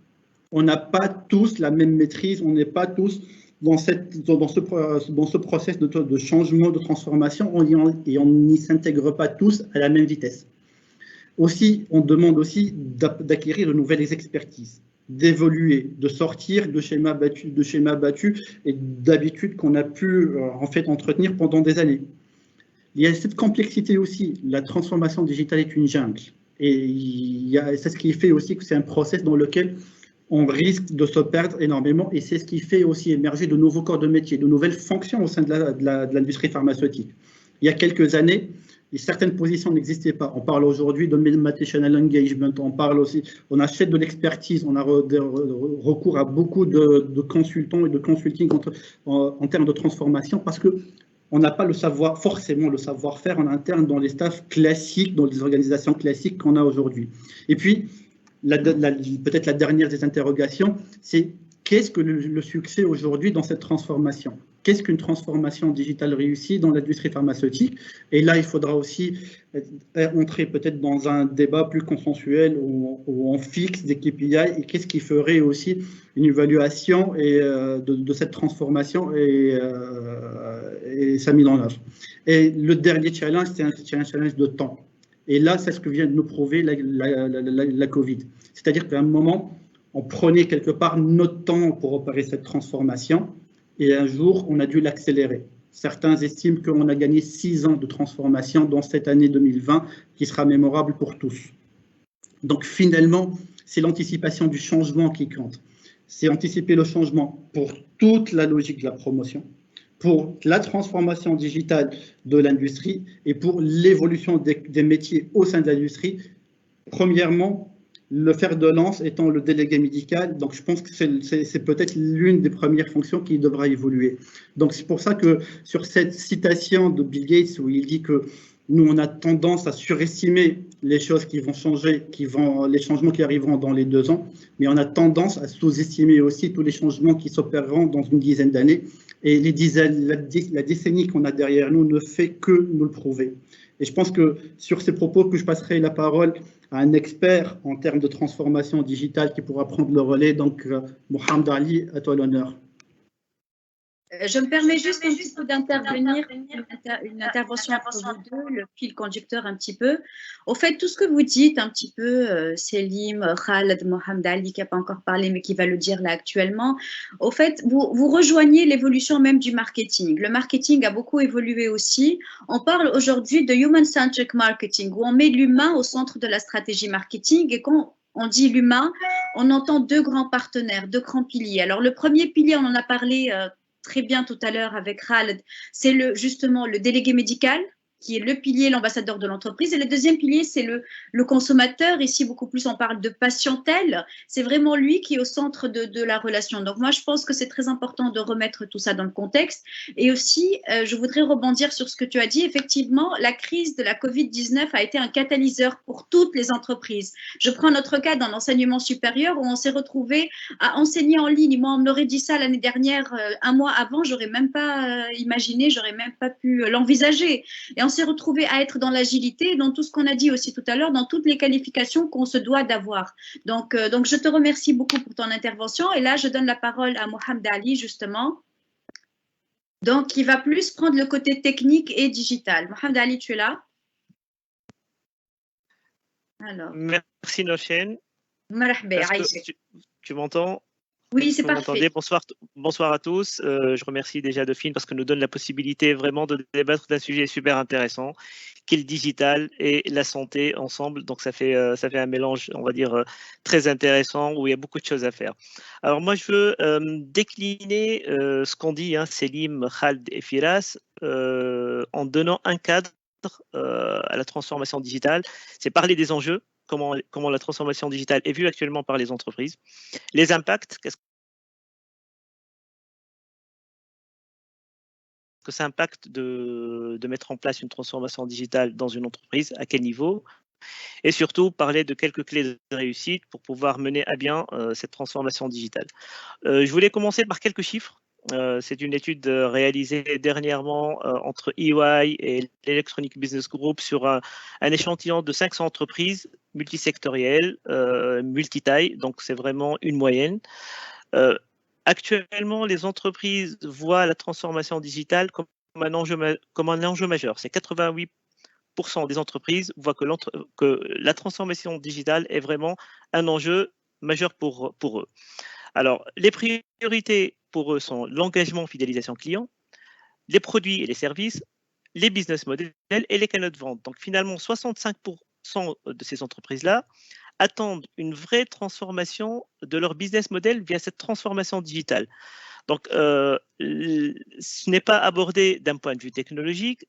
On n'a pas tous la même maîtrise, on n'est pas tous dans ce process de changement, de transformation, et on n'y s'intègre pas tous à la même vitesse. Aussi, on demande aussi d'acquérir de nouvelles expertises, d'évoluer, de sortir de schémas battus et d'habitudes qu'on a pu en fait entretenir pendant des années. Il y a cette complexité aussi. La transformation digitale est une jungle. Et c'est ce qui fait aussi que c'est un process dans lequel on risque de se perdre énormément. Et c'est ce qui fait aussi émerger de nouveaux corps de métier, de nouvelles fonctions au sein de l'industrie pharmaceutique. Il y a quelques années, certaines positions n'existaient pas. On parle aujourd'hui de multi-channel engagement, on achète de l'expertise, on a recours à beaucoup de consultants et de consulting en termes de transformation parce que on n'a pas forcément le savoir-faire en interne dans les staffs classiques, dans les organisations classiques qu'on a aujourd'hui. Et puis, peut-être la dernière des interrogations, c'est qu'est-ce que le succès aujourd'hui dans cette transformation? Qu'est-ce qu'une transformation digitale réussie dans l'industrie pharmaceutique? Et là, il faudra aussi entrer peut-être dans un débat plus consensuel où on fixe des KPI et qu'est-ce qui ferait aussi une évaluation de cette transformation et sa mise en œuvre. Et le dernier challenge, c'est un challenge de temps. Et là, c'est ce que vient de nous prouver la Covid. C'est-à-dire qu'à un moment, on prenait quelque part notre temps pour opérer cette transformation et un jour, on a dû l'accélérer. Certains estiment qu'on a gagné 6 ans de transformation dans cette année 2020 qui sera mémorable pour tous. Donc finalement, c'est l'anticipation du changement qui compte. C'est anticiper le changement pour toute la logique de la promotion, pour la transformation digitale de l'industrie et pour l'évolution des métiers au sein de l'industrie. Premièrement, le fer de lance étant le délégué médical, donc je pense que c'est peut-être l'une des premières fonctions qui devra évoluer. Donc c'est pour ça que sur cette citation de Bill Gates où il dit que nous on a tendance à surestimer les choses qui vont changer, les changements qui arriveront dans les 2 ans, mais on a tendance à sous-estimer aussi tous les changements qui s'opéreront dans une dizaine d'années. Et la décennie qu'on a derrière nous ne fait que nous le prouver. Et je pense que sur ces propos que je passerai la parole à un expert en termes de transformation digitale qui pourra prendre le relais. Donc, Mohamed Ali, à toi l'honneur. Je me permets juste un petit peu d'intervenir, une intervention entre vous deux, le fil conducteur un petit peu. Au fait, tout ce que vous dites un petit peu, Selim, Khaled, Mohamed Ali, qui n'a pas encore parlé, mais qui va le dire là actuellement, au fait, vous rejoignez l'évolution même du marketing. Le marketing a beaucoup évolué aussi. On parle aujourd'hui de human-centric marketing, où on met l'humain au centre de la stratégie marketing et quand on dit l'humain, on entend 2 grands partenaires, 2 grands piliers. Alors, le premier pilier, on en a parlé très bien tout à l'heure avec Khaled, c'est justement le délégué médical qui est le pilier, l'ambassadeur de l'entreprise. Et le deuxième pilier, c'est le consommateur. Ici, beaucoup plus, on parle de patientèle. C'est vraiment lui qui est au centre de la relation. Donc, moi, je pense que c'est très important de remettre tout ça dans le contexte. Et aussi, je voudrais rebondir sur ce que tu as dit. Effectivement, la crise de la Covid-19 a été un catalyseur pour toutes les entreprises. Je prends notre cas dans l'enseignement supérieur où on s'est retrouvé à enseigner en ligne. Moi, on m'aurait dit ça l'année dernière, 1 mois avant, j'aurais même pas imaginé, j'aurais même pas pu l'envisager. Et on s'est retrouvé à être dans l'agilité, dans tout ce qu'on a dit aussi tout à l'heure, dans toutes les qualifications qu'on se doit d'avoir. Donc, je te remercie beaucoup pour ton intervention. Et là, je donne la parole à Mohamed Ali, justement. Donc, il va plus prendre le côté technique et digital. Mohamed Ali, tu es là? Alors. Merci, Nochen. Tu m'entends? Oui, c'est parfait. Bonsoir à tous. Je remercie déjà Dauphine parce que nous donne la possibilité vraiment de débattre d'un sujet super intéressant, qui est le digital et la santé ensemble. Donc, ça fait un mélange, on va dire, très intéressant où il y a beaucoup de choses à faire. Alors, moi, je veux décliner ce qu'ont dit Selim, Khaled et Firas en donnant un cadre à la transformation digitale. C'est parler des enjeux. Comment la transformation digitale est vue actuellement par les entreprises, les impacts, que ça impacte de mettre en place une transformation digitale dans une entreprise, à quel niveau, et surtout parler de quelques clés de réussite pour pouvoir mener à bien cette transformation digitale. Je voulais commencer par quelques chiffres. C'est une étude réalisée dernièrement entre EY et l'Electronic Business Group sur un échantillon de 500 entreprises multisectorielles, multitailles, donc c'est vraiment une moyenne. Actuellement, les entreprises voient la transformation digitale comme un enjeu majeur. C'est 88% des entreprises voient que la transformation digitale est vraiment un enjeu majeur pour eux. Alors, les priorités pour eux sont l'engagement, fidélisation client, les produits et les services, les business models et les canaux de vente. Donc, finalement, 65% de ces entreprises-là attendent une vraie transformation de leur business model via cette transformation digitale. Donc, ce n'est pas abordé d'un point de vue technologique.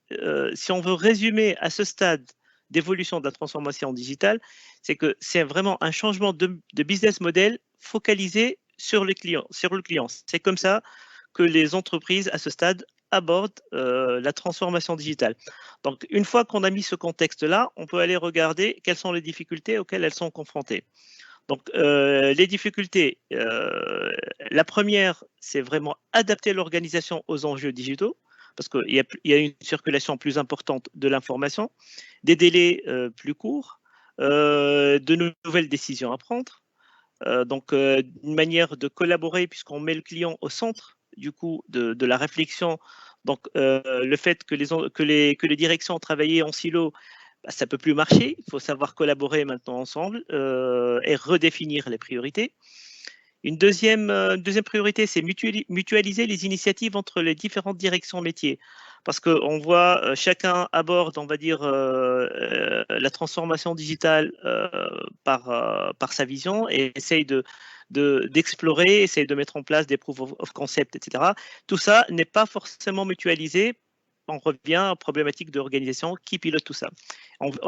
Si on veut résumer à ce stade d'évolution de la transformation digitale, c'est que c'est vraiment un changement de business model focalisé sur le client. C'est comme ça que les entreprises, à ce stade, abordent la transformation digitale. Donc, une fois qu'on a mis ce contexte-là, on peut aller regarder quelles sont les difficultés auxquelles elles sont confrontées. Donc, les difficultés, la première, c'est vraiment adapter l'organisation aux enjeux digitaux, parce qu'il y a une circulation plus importante de l'information, des délais plus courts, de nouvelles décisions à prendre. Donc, une manière de collaborer, puisqu'on met le client au centre du coup de la réflexion. Donc, le fait que les directions travaillent en silo, ça ne peut plus marcher. Il faut savoir collaborer maintenant ensemble et redéfinir les priorités. Une deuxième priorité, c'est mutualiser les initiatives entre les différentes directions métiers. Parce qu'on voit chacun aborde, on va dire, la transformation digitale par sa vision et essaye d'explorer, essaye de mettre en place des proof of concept, etc. Tout ça n'est pas forcément mutualisé. On revient aux problématiques d'organisation qui pilote tout ça.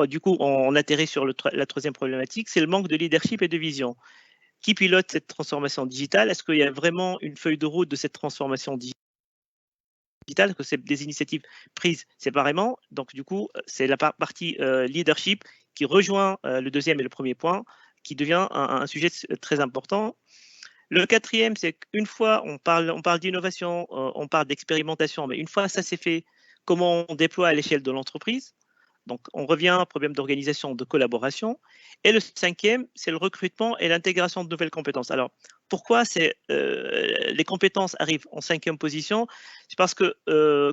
Du coup, on atterrit sur la troisième problématique, c'est le manque de leadership et de vision. Qui pilote cette transformation digitale? Est-ce qu'il y a vraiment une feuille de route de cette transformation digitale? Est-ce que c'est des initiatives prises séparément? Donc, du coup, c'est la partie leadership qui rejoint le deuxième et le premier point, qui devient un sujet très important. Le quatrième, c'est qu'une fois on parle d'innovation, on parle d'expérimentation, mais une fois ça c'est fait, comment on déploie à l'échelle de l'entreprise? Donc, on revient au problème d'organisation, de collaboration. Et le cinquième, c'est le recrutement et l'intégration de nouvelles compétences. Alors, pourquoi les compétences arrivent en cinquième position? C'est parce que,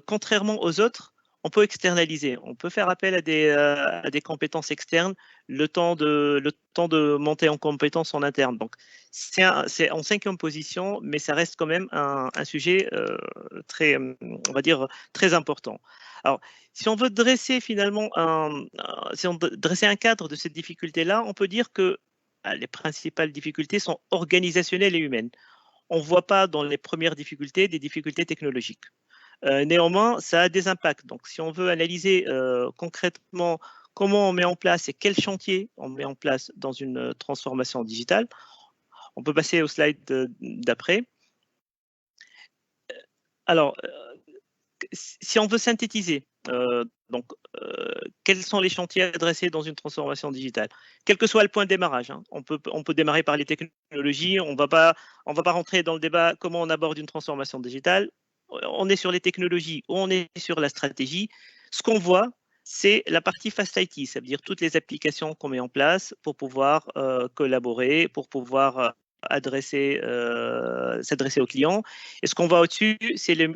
contrairement aux autres, on peut externaliser. On peut faire appel à des compétences externes le temps de monter en compétences en interne. Donc, c'est en cinquième position, mais ça reste quand même un sujet très, on va dire, très important. Alors, si on veut dresser finalement un cadre de cette difficulté-là, on peut dire que les principales difficultés sont organisationnelles et humaines. On ne voit pas dans les premières difficultés des difficultés technologiques. Néanmoins, ça a des impacts. Donc, si on veut analyser concrètement comment on met en place et quel chantier on met en place dans une transformation digitale, on peut passer au slide d'après. Alors, si on veut synthétiser, quels sont les chantiers adressés dans une transformation digitale? Quel que soit le point de démarrage, hein, on peut démarrer par les technologies, on va pas rentrer dans le débat comment on aborde une transformation digitale. On est sur les technologies ou on est sur la stratégie. Ce qu'on voit, c'est la partie Fast IT, ça veut dire toutes les applications qu'on met en place pour pouvoir collaborer, pour pouvoir s'adresser aux clients. Et ce qu'on voit au-dessus, c'est le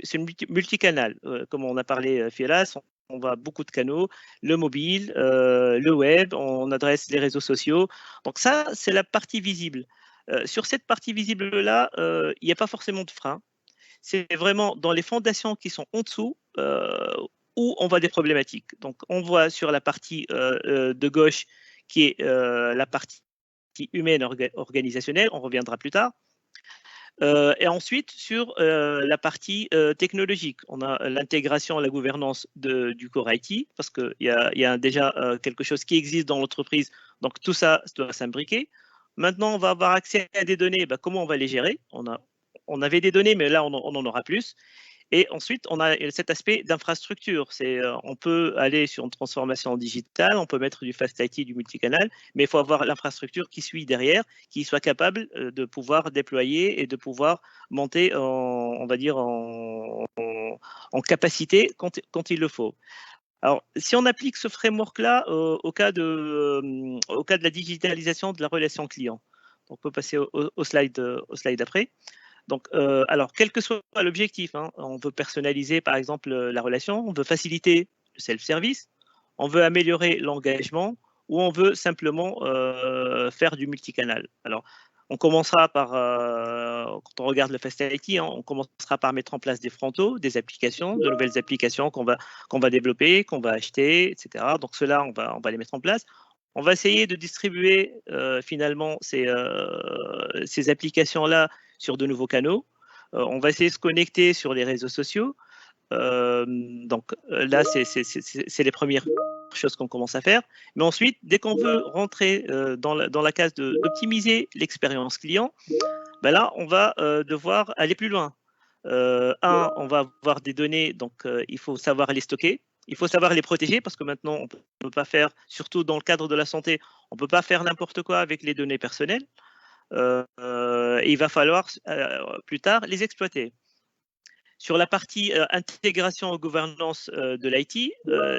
multicanal. Comme on a parlé, Firas, on voit beaucoup de canaux, le mobile, le web, on adresse les réseaux sociaux. Donc ça, c'est la partie visible. Sur cette partie visible-là, il n'y a pas forcément de frein. C'est vraiment dans les fondations qui sont en dessous où on voit des problématiques. Donc, on voit sur la partie de gauche qui est la partie humaine organisationnelle, on reviendra plus tard. Et ensuite, sur la partie technologique, on a l'intégration, la gouvernance du corps IT, parce qu'il y a déjà quelque chose qui existe dans l'entreprise, donc tout ça doit s'imbriquer. Maintenant, on va avoir accès à des données, comment on va les gérer? On avait des données, mais là, on en aura plus. Et ensuite, on a cet aspect d'infrastructure. On peut aller sur une transformation digitale, on peut mettre du Fast IT, du multicanal, mais il faut avoir l'infrastructure qui suit derrière, qui soit capable de pouvoir déployer et de pouvoir monter, on va dire, en capacité quand il le faut. Alors, si on applique ce framework-là au cas de la digitalisation de la relation client, on peut passer au slide d'après. Donc, alors, quel que soit l'objectif, hein, on veut personnaliser, par exemple, la relation, on veut faciliter le self-service, on veut améliorer l'engagement, ou on veut simplement faire du multicanal. Alors, on commencera par, quand on regarde le Fast IT, hein, on commencera par mettre en place des frontaux, des applications, de nouvelles applications qu'on va développer, qu'on va acheter, etc. Donc, cela, on va les mettre en place. On va essayer de distribuer finalement ces applications-là sur de nouveaux canaux. On va essayer de se connecter sur les réseaux sociaux. Donc là, c'est les premières choses qu'on commence à faire. Mais ensuite, dès qu'on veut rentrer dans la case d'optimiser l'expérience client, ben là, on va devoir aller plus loin. On va avoir des données, donc il faut savoir les stocker. Il faut savoir les protéger parce que maintenant, on ne peut pas faire, surtout dans le cadre de la santé, on ne peut pas faire n'importe quoi avec les données personnelles. Et il va falloir plus tard les exploiter. Sur la partie intégration et gouvernance de l'IT,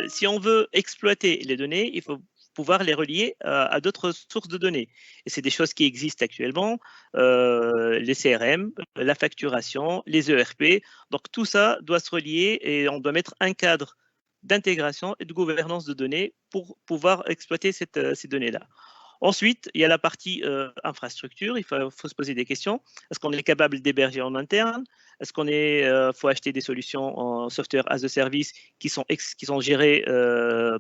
si on veut exploiter les données, il faut pouvoir les relier à d'autres sources de données. Et c'est des choses qui existent actuellement, les CRM, la facturation, les ERP. Donc tout ça doit se relier et on doit mettre un cadre d'intégration et de gouvernance de données pour pouvoir exploiter ces données-là. Ensuite, il y a la partie infrastructure. Il faut se poser des questions. Est-ce qu'on est capable d'héberger en interne? Est-ce qu'on faut acheter des solutions en software as a service qui sont gérées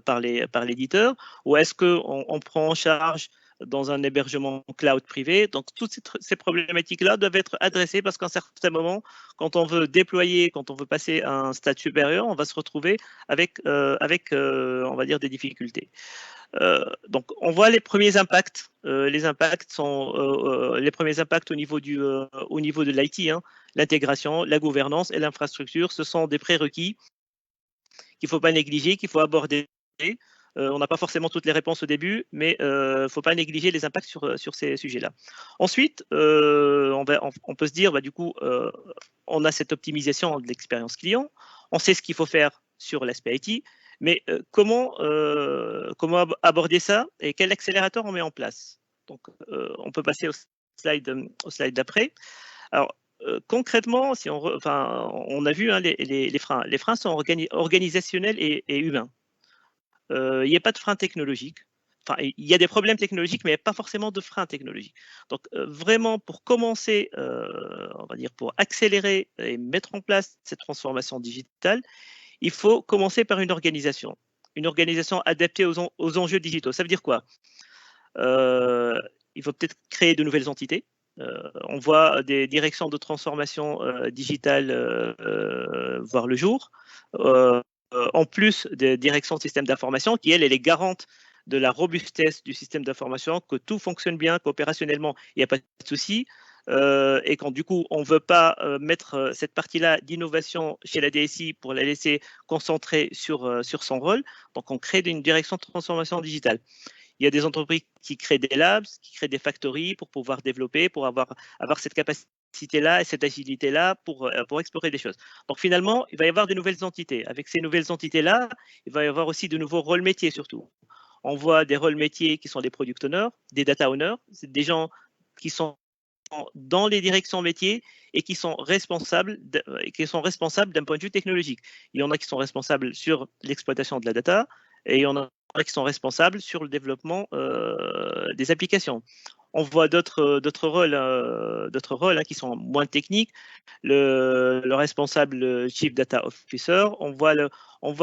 par l'éditeur? Ou est-ce qu'on prend en charge dans un hébergement cloud privé? Donc, toutes ces problématiques-là doivent être adressées parce qu'à un certain moment, quand on veut déployer, quand on veut passer à un stade supérieur, on va se retrouver avec on va dire, des difficultés. Donc, on voit les premiers impacts. Les premiers impacts au niveau de l'IT, hein, l'intégration, la gouvernance et l'infrastructure. Ce sont des prérequis qu'il ne faut pas négliger, qu'il faut aborder. On n'a pas forcément toutes les réponses au début, mais il ne faut pas négliger les impacts sur ces sujets-là. Ensuite, on peut se dire, du coup, on a cette optimisation de l'expérience client, on sait ce qu'il faut faire sur l'aspect IT, mais comment aborder ça et quel accélérateur on met en place? Donc, on peut passer au slide d'après. Alors, concrètement, on a vu hein, les freins. Les freins sont organisationnels et humains. Il n'y a pas de frein technologique. Enfin, il y a des problèmes technologiques, mais il n'y a pas forcément de frein technologique. Donc, vraiment, pour commencer, on va dire, pour accélérer et mettre en place cette transformation digitale, il faut commencer par une organisation adaptée aux enjeux digitaux. Ça veut dire quoi? Il faut peut-être créer de nouvelles entités. On voit des directions de transformation digitale voir le jour. En plus des directions de système d'information qui, elle est garante de la robustesse du système d'information, que tout fonctionne bien, qu'opérationnellement, il n'y a pas de souci. Et quand du coup, on ne veut pas mettre cette partie-là d'innovation chez la DSI pour la laisser concentrer sur son rôle, donc on crée une direction de transformation digitale. Il y a des entreprises qui créent des labs, qui créent des factories pour pouvoir développer, pour avoir cette capacité-là et cette agilité-là pour explorer des choses. Donc finalement, il va y avoir de nouvelles entités. Avec ces nouvelles entités-là, il va y avoir aussi de nouveaux rôles métiers surtout. On voit des rôles métiers qui sont des product owners, des data owners, c'est des gens qui sont dans les directions métiers et qui sont responsables d'un point de vue technologique. Il y en a qui sont responsables sur l'exploitation de la data et il y en a qui sont responsables sur le développement des applications. On voit d'autres rôles hein, qui sont moins techniques. Le responsable Chief Data Officer. On voit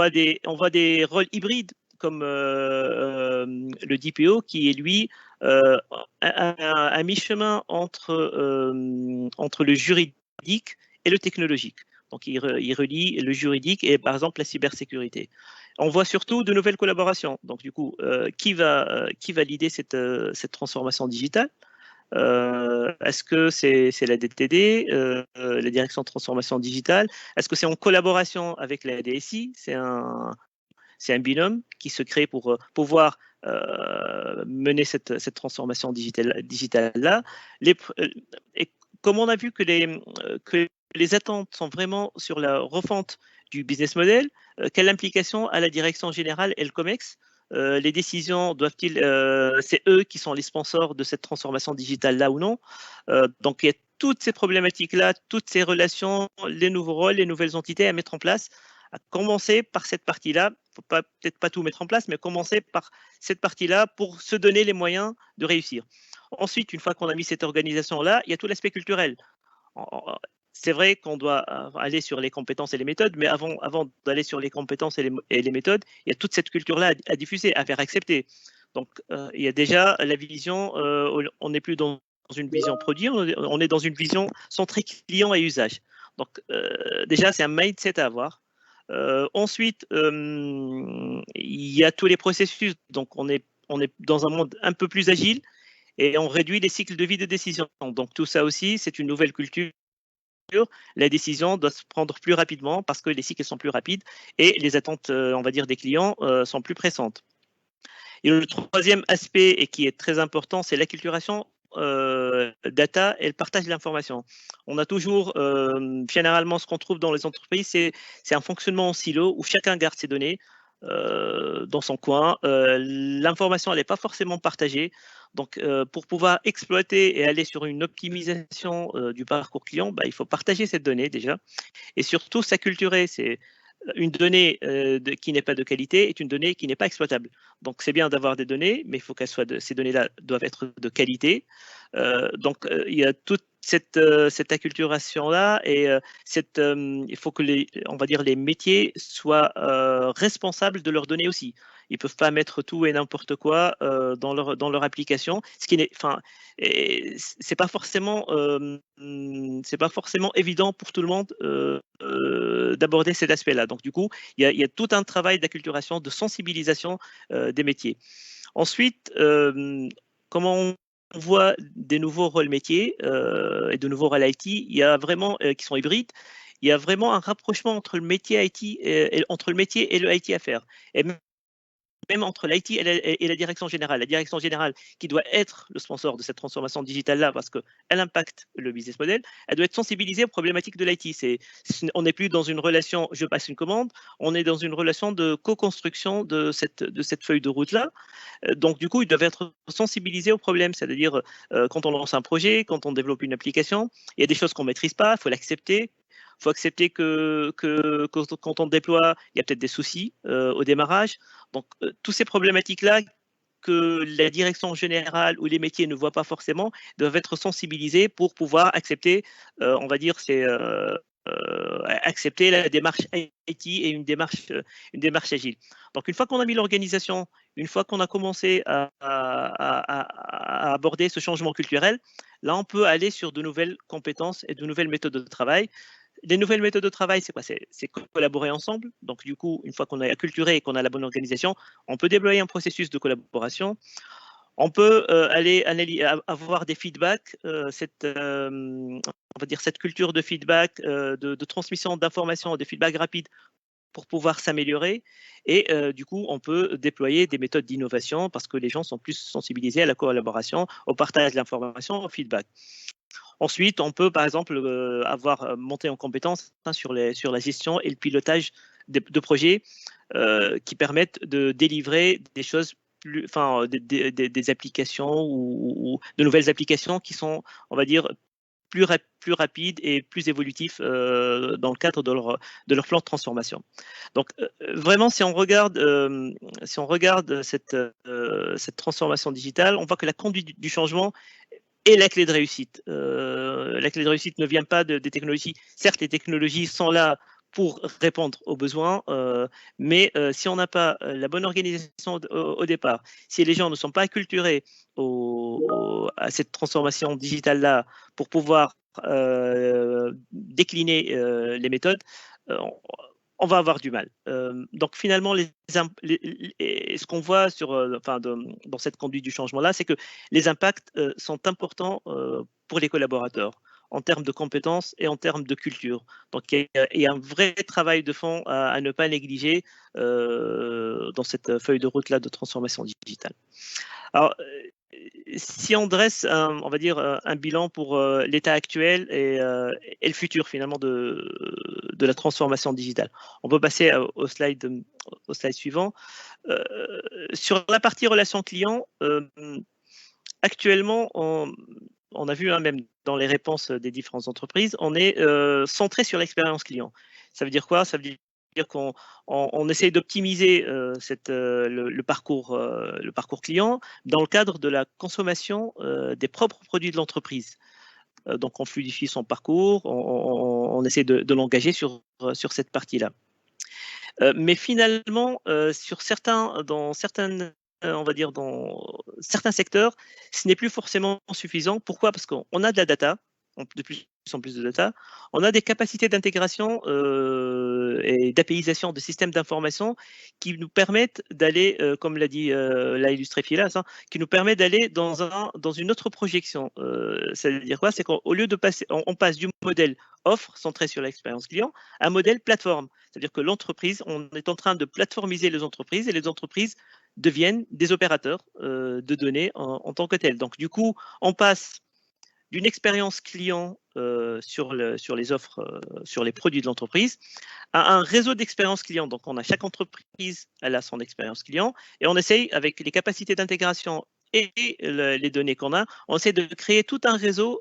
des rôles hybrides comme le DPO qui est lui un mi-chemin entre le juridique et le technologique. Donc il relie le juridique et par exemple la cybersécurité. On voit surtout de nouvelles collaborations. Donc du coup, qui va l'idée cette transformation digitale? Est-ce que c'est la DTD, la direction de transformation digitale? Est-ce que c'est en collaboration avec la DSI? C'est un binôme qui se crée pour pouvoir mener cette transformation digitale-là. Et comme on a vu que les attentes sont vraiment sur la refonte du business model, quelle implication a la direction générale et le COMEX? Les décisions doivent-ils, c'est eux qui sont les sponsors de cette transformation digitale-là ou non? Donc il y a toutes ces problématiques-là, toutes ces relations, les nouveaux rôles, les nouvelles entités à mettre en place, à commencer par cette partie-là. Il ne faut peut-être pas tout mettre en place, mais commencer par cette partie-là pour se donner les moyens de réussir. Ensuite, une fois qu'on a mis cette organisation-là, il y a tout l'aspect culturel. C'est vrai qu'on doit aller sur les compétences et les méthodes, mais avant d'aller sur les compétences et les méthodes, il y a toute cette culture-là à diffuser, à faire accepter. Donc, il y a déjà la vision, on n'est plus dans une vision produit, on est dans une vision centrée client et usage. Donc, déjà, c'est un mindset à avoir. Ensuite, il y a tous les processus. Donc, on est dans un monde un peu plus agile et on réduit les cycles de vie de décision. Donc, tout ça aussi, c'est une nouvelle culture. La décision doit se prendre plus rapidement parce que les cycles sont plus rapides et les attentes, on va dire, des clients sont plus pressantes. Et le troisième aspect, et qui est très important, c'est l'acculturation data et le partage de l'information. On a toujours, généralement, ce qu'on trouve dans les entreprises, c'est un fonctionnement en silo où chacun garde ses données dans son coin. L'information, elle n'est pas forcément partagée. Donc, pour pouvoir exploiter et aller sur une optimisation du parcours client, il faut partager cette donnée déjà et surtout s'acculturer. C'est une donnée qui n'est pas de qualité est une donnée qui n'est pas exploitable. Donc, c'est bien d'avoir des données, mais il faut qu'elles soient ces données-là doivent être de qualité. Donc, il y a toute cette acculturation-là et il faut que on va dire, les métiers soient responsables de leurs données aussi. Ils ne peuvent pas mettre tout et n'importe quoi dans leur application, ce qui n'est, enfin, c'est pas forcément évident pour tout le monde d'aborder cet aspect-là. Donc, du coup, il y a tout un travail d'acculturation, de sensibilisation des métiers. Ensuite, comment on voit des nouveaux rôles métiers et de nouveaux rôles IT, il y a vraiment qui sont hybrides. Il y a vraiment un rapprochement entre le métier IT entre le métier et le IT à faire. Et même entre l'IT et la direction générale. La direction générale, qui doit être le sponsor de cette transformation digitale-là, parce qu'elle impacte le business model, elle doit être sensibilisée aux problématiques de l'IT. On n'est plus dans une relation, je passe une commande, on est dans une relation de co-construction de cette feuille de route-là. Donc, du coup, ils doivent être sensibilisés aux problèmes, c'est-à-dire quand on lance un projet, quand on développe une application, il y a des choses qu'on ne maîtrise pas, il faut l'accepter. Il faut accepter que quand on déploie, il y a peut-être des soucis au démarrage. Donc, toutes ces problématiques-là que la direction générale ou les métiers ne voient pas forcément doivent être sensibilisés pour pouvoir accepter, on va dire, accepter la démarche IT et une démarche agile. Donc, une fois qu'on a mis l'organisation, une fois qu'on a commencé à aborder ce changement culturel, là, on peut aller sur de nouvelles compétences et de nouvelles méthodes de travail. Les nouvelles méthodes de travail, c'est quoi? C'est collaborer ensemble. Donc, du coup, une fois qu'on a acculturé et qu'on a la bonne organisation, on peut déployer un processus de collaboration. On peut aller avoir des feedbacks, on va dire cette culture de feedback, de transmission d'informations, des feedbacks rapides pour pouvoir s'améliorer. Et du coup, on peut déployer des méthodes d'innovation parce que les gens sont plus sensibilisés à la collaboration, au partage de l'information, au feedback. Ensuite, on peut, par exemple, avoir monté en compétence sur la gestion et le pilotage de projets qui permettent de délivrer des choses des applications ou de nouvelles applications qui sont, on va dire, plus rapides et plus évolutifs dans le cadre de leur plan de transformation. Donc, vraiment, si on regarde cette transformation digitale, on voit que la conduite du changement est la clé de réussite. La clé de réussite ne vient pas des technologies. Certes, les technologies sont là pour répondre aux besoins, mais si on n'a pas la bonne organisation au départ, si les gens ne sont pas acculturés à cette transformation digitale-là pour pouvoir décliner les méthodes, on va avoir du mal. Donc finalement, ce qu'on voit dans cette conduite du changement-là, c'est que les impacts sont importants pour les collaborateurs en termes de compétences et en termes de culture. Donc il y a un vrai travail de fond à ne pas négliger dans cette feuille de route-là de transformation digitale. Alors, si on dresse, on va dire, un bilan pour l'état actuel et le futur finalement de la transformation digitale, on peut passer au slide suivant. Sur la partie relation client, actuellement, on a vu même dans les réponses des différentes entreprises, on est centré sur l'expérience client. Ça veut dire quoi? Ça veut dire qu'on essaye d'optimiser le parcours client dans le cadre de la consommation des propres produits de l'entreprise. Donc, on fluidifie son parcours, on essaie de l'engager sur cette partie-là. Mais finalement, dans certains secteurs, ce n'est plus forcément suffisant. Pourquoi? Parce qu'on a de la data, de plus en plus de data, on a des capacités d'intégration et d'APIisation de systèmes d'information qui nous permettent d'aller, comme l'a illustré Filas, qui nous permet d'aller dans une autre projection. Ça veut dire quoi? C'est qu'au lieu de passer, on passe du modèle offre centré sur l'expérience client à un modèle plateforme. C'est-à-dire que l'entreprise, on est en train de plateformiser les entreprises et les entreprises deviennent des opérateurs de données en tant que tels. Donc, du coup, on passe d'une expérience client sur les offres, sur les produits de l'entreprise, à un réseau d'expérience client. Donc, chaque entreprise, elle a son expérience client, et on essaye, avec les capacités d'intégration et les données qu'on a, on essaie de créer tout un réseau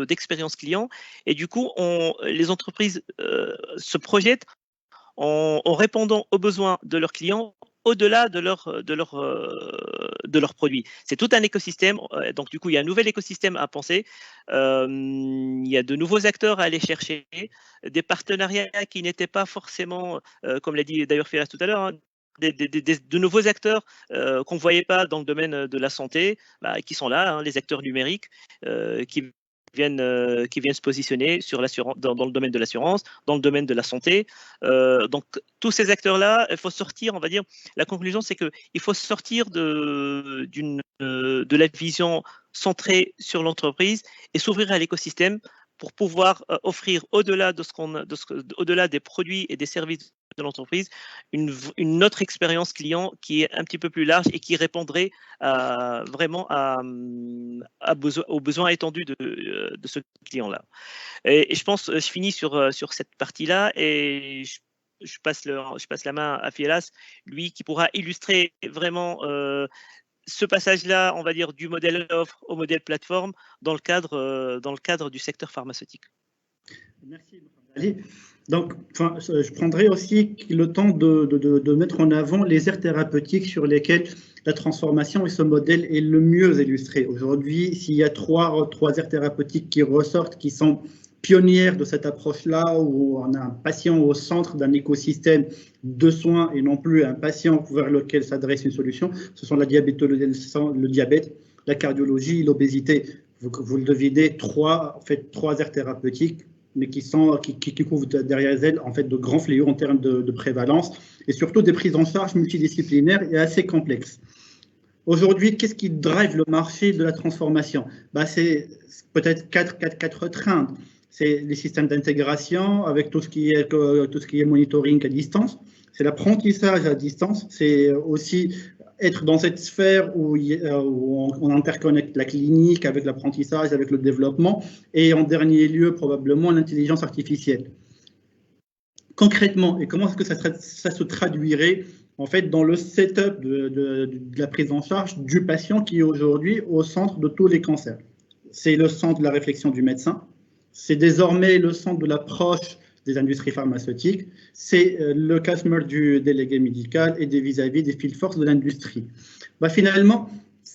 d'expérience client, et du coup, les entreprises se projettent en répondant aux besoins de leurs clients au-delà de leurs produits. C'est tout un écosystème. Donc, du coup, il y a un nouvel écosystème à penser. Il y a de nouveaux acteurs à aller chercher, des partenariats qui n'étaient pas forcément, comme l'a dit d'ailleurs Firas tout à l'heure, de nouveaux acteurs qu'on ne voyait pas dans le domaine de la santé, qui sont là, les acteurs numériques qui viennent se positionner dans le domaine de l'assurance, dans le domaine de la santé. Donc, tous ces acteurs-là, il faut sortir, on va dire, la conclusion, c'est qu'il faut sortir de la vision centrée sur l'entreprise et s'ouvrir à l'écosystème pour pouvoir offrir au-delà au-delà des produits et des services de l'entreprise, une autre expérience client qui est un petit peu plus large et qui répondrait vraiment aux besoins étendus de ce client-là. Et je pense, je finis sur cette partie-là et je passe la main à Firas, lui qui pourra illustrer vraiment ce passage-là, on va dire, du modèle offre au modèle plateforme dans le cadre du secteur pharmaceutique. Merci, Ali. Donc, je prendrai aussi le temps de mettre en avant les aires thérapeutiques sur lesquelles la transformation et ce modèle est le mieux illustré. Aujourd'hui, s'il y a trois aires thérapeutiques qui ressortent, qui sont pionnières de cette approche-là, où on a un patient au centre d'un écosystème de soins et non plus un patient vers lequel s'adresse une solution, ce sont le diabète, la cardiologie, l'obésité. Vous le devinez, trois aires thérapeutiques, mais qui couvrent derrière elles en fait de grands fléaux en termes de prévalence et surtout des prises en charge multidisciplinaires et assez complexes. Aujourd'hui, qu'est-ce qui drive le marché de la transformation? C'est peut-être quatre trains. C'est les systèmes d'intégration avec tout ce qui est monitoring à distance. C'est l'apprentissage à distance. C'est aussi être dans cette sphère où on interconnecte la clinique avec l'apprentissage, avec le développement, et en dernier lieu, probablement, l'intelligence artificielle. Concrètement, et comment est-ce que ça se traduirait en fait dans le setup de la prise en charge du patient qui est aujourd'hui au centre de tous les cancers? C'est le centre de la réflexion du médecin, c'est désormais le centre de l'approche des industries pharmaceutiques, c'est le customer du délégué médical et des vis-à-vis des field force de l'industrie. Finalement,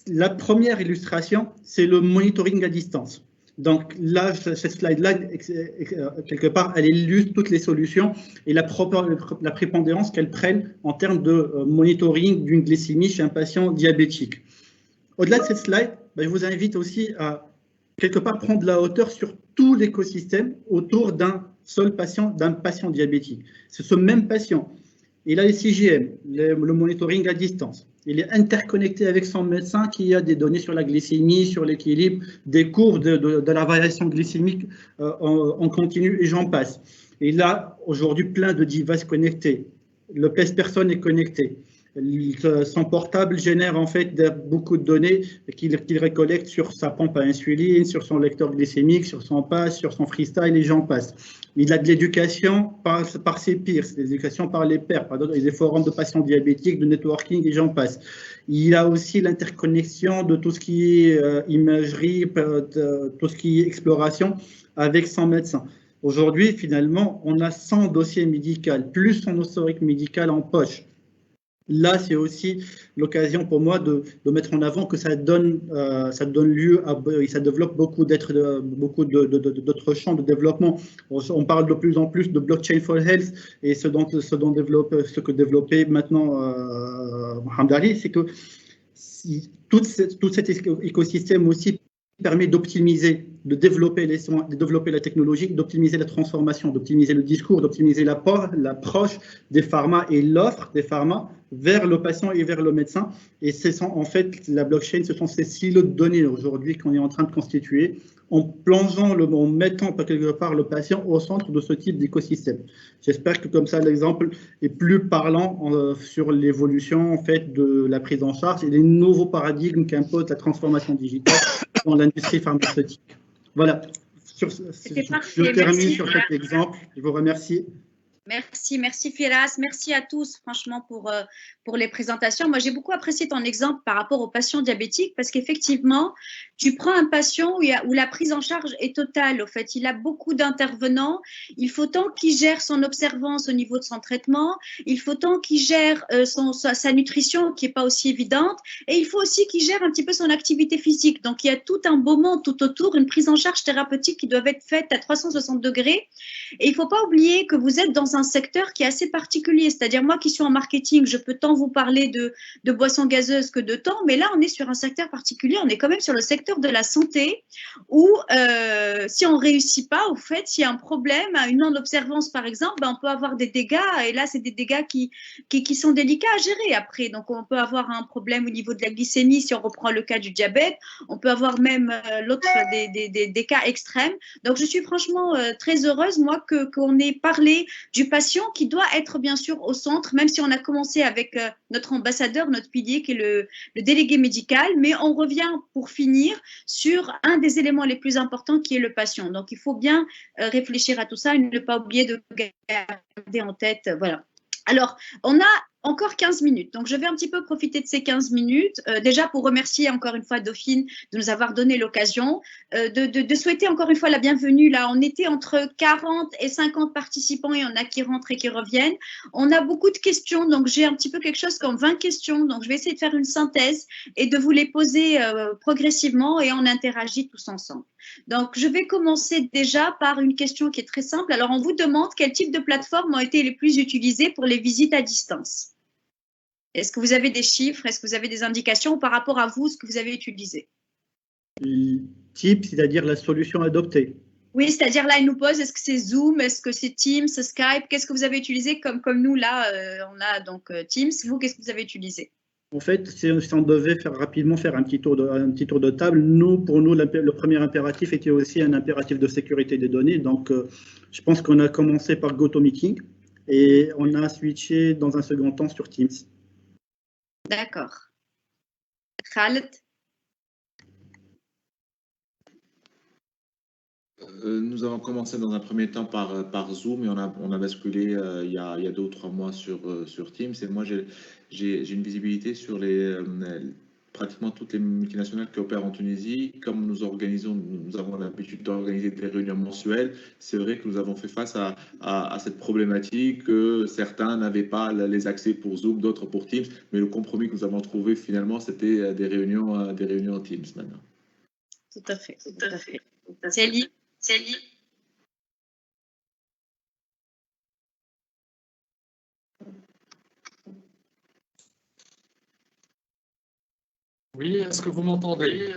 la première illustration, c'est le monitoring à distance. Donc là, cette slide-là, quelque part, elle illustre toutes les solutions et la prépondérance qu'elles prennent en termes de monitoring d'une glycémie chez un patient diabétique. Au-delà de cette slide, je vous invite aussi à quelque part prendre la hauteur sur tout l'écosystème autour d'un seul patient d'un patient diabétique. C'est ce même patient. Il a les CGM, le monitoring à distance. Il est interconnecté avec son médecin qui a des données sur la glycémie, sur l'équilibre, des courbes de la variation glycémique en continu et j'en passe. Il a aujourd'hui plein de devices connectés. Le pèse-personne est connecté. Son portable génère en fait beaucoup de données qu'il récollecte sur sa pompe à insuline, sur son lecteur glycémique, sur son pass, sur son freestyle et j'en passe. Il a de l'éducation par ses peers, de l'éducation par les pairs, par des forums de patients diabétiques, de networking et j'en passe. Il a aussi l'interconnexion de tout ce qui est imagerie, tout ce qui est exploration avec son médecin. Aujourd'hui, finalement, on a 100 dossiers médicaux, plus son historique médical en poche. Là, c'est aussi l'occasion pour moi de mettre en avant que ça donne lieu à, ça développe beaucoup d'autres champs de développement. On parle de plus en plus de blockchain for health et ce que développait maintenant Mohamed Ali, c'est que tout cet écosystème aussi permet d'optimiser, de développer les soins, de développer la technologie, d'optimiser la transformation, d'optimiser le discours, d'optimiser l'approche des pharma et l'offre des pharma vers le patient et vers le médecin. Et c'est en fait la blockchain, ce sont ces silos de données aujourd'hui qu'on est en train de constituer en plongeant, en mettant quelque part le patient au centre de ce type d'écosystème. J'espère que comme ça l'exemple est plus parlant sur l'évolution en fait de la prise en charge et les nouveaux paradigmes qu'impose la transformation digitale dans l'industrie pharmaceutique. Voilà, je termine sur cet exemple. Je vous remercie. Merci Firas, merci à tous franchement pour les présentations. Moi j'ai beaucoup apprécié ton exemple par rapport aux patients diabétiques parce qu'effectivement tu prends un patient où la prise en charge est totale. Au fait, il a beaucoup d'intervenants, il faut tant qu'il gère son observance au niveau de son traitement, il faut tant qu'il gère sa nutrition qui n'est pas aussi évidente et il faut aussi qu'il gère un petit peu son activité physique. Donc il y a tout un beau monde tout autour, une prise en charge thérapeutique qui doit être faite à 360 degrés et il ne faut pas oublier que vous êtes dans un secteur qui est assez particulier, c'est-à-dire moi qui suis en marketing, je peux tant vous parler de boissons gazeuses que de temps, mais là on est sur un secteur particulier, on est quand même sur le secteur de la santé où si on ne réussit pas, au fait, s'il y a un problème, une non-observance par exemple, ben, on peut avoir des dégâts et là c'est des dégâts qui sont délicats à gérer après, donc on peut avoir un problème au niveau de la glycémie si on reprend le cas du diabète, on peut avoir même l'autre des cas extrêmes, donc je suis franchement très heureuse moi qu'on ait parlé du patient qui doit être bien sûr au centre, même si on a commencé avec notre ambassadeur, notre pilier qui est le délégué médical, mais on revient pour finir sur un des éléments les plus importants qui est le patient. Donc il faut bien réfléchir à tout ça et ne pas oublier de garder en tête, voilà. Alors, on a encore 15 minutes, donc je vais un petit peu profiter de ces 15 minutes, déjà pour remercier encore une fois Dauphine de nous avoir donné l'occasion, de souhaiter encore une fois la bienvenue. Là, on était entre 40 et 50 participants et on a qui rentrent et qui reviennent. On a beaucoup de questions, donc j'ai un petit peu quelque chose comme 20 questions, donc je vais essayer de faire une synthèse et de vous les poser progressivement et on interagit tous ensemble. Donc, je vais commencer déjà par une question qui est très simple. Alors, on vous demande quel type de plateformes ont été les plus utilisées pour les visites à distance. Est-ce que vous avez des chiffres? Est-ce que vous avez des indications par rapport à vous, ce que vous avez utilisé? Type, c'est-à-dire la solution adoptée. Oui, c'est-à-dire là, il nous pose, est-ce que c'est Zoom, est-ce que c'est Teams, Skype? Qu'est-ce que vous avez utilisé comme nous, là, on a donc Teams. Vous, qu'est-ce que vous avez utilisé? En fait, si on devait rapidement faire un petit tour de table, pour nous, le premier impératif était aussi un impératif de sécurité des données. Donc, je pense qu'on a commencé par GoToMeeting et on a switché dans un second temps sur Teams. D'accord. Khaled? Nous avons commencé dans un premier temps par Zoom et on a basculé il y a 2 ou 3 mois sur Teams. Et moi, j'ai une visibilité sur pratiquement toutes les multinationales qui opèrent en Tunisie. Comme nous avons l'habitude d'organiser des réunions mensuelles, c'est vrai que nous avons fait face à cette problématique que certains n'avaient pas les accès pour Zoom, d'autres pour Teams. Mais le compromis que nous avons trouvé finalement, c'était des réunions Teams maintenant. Tout à fait. Célie? Oui, est-ce que vous m'entendez?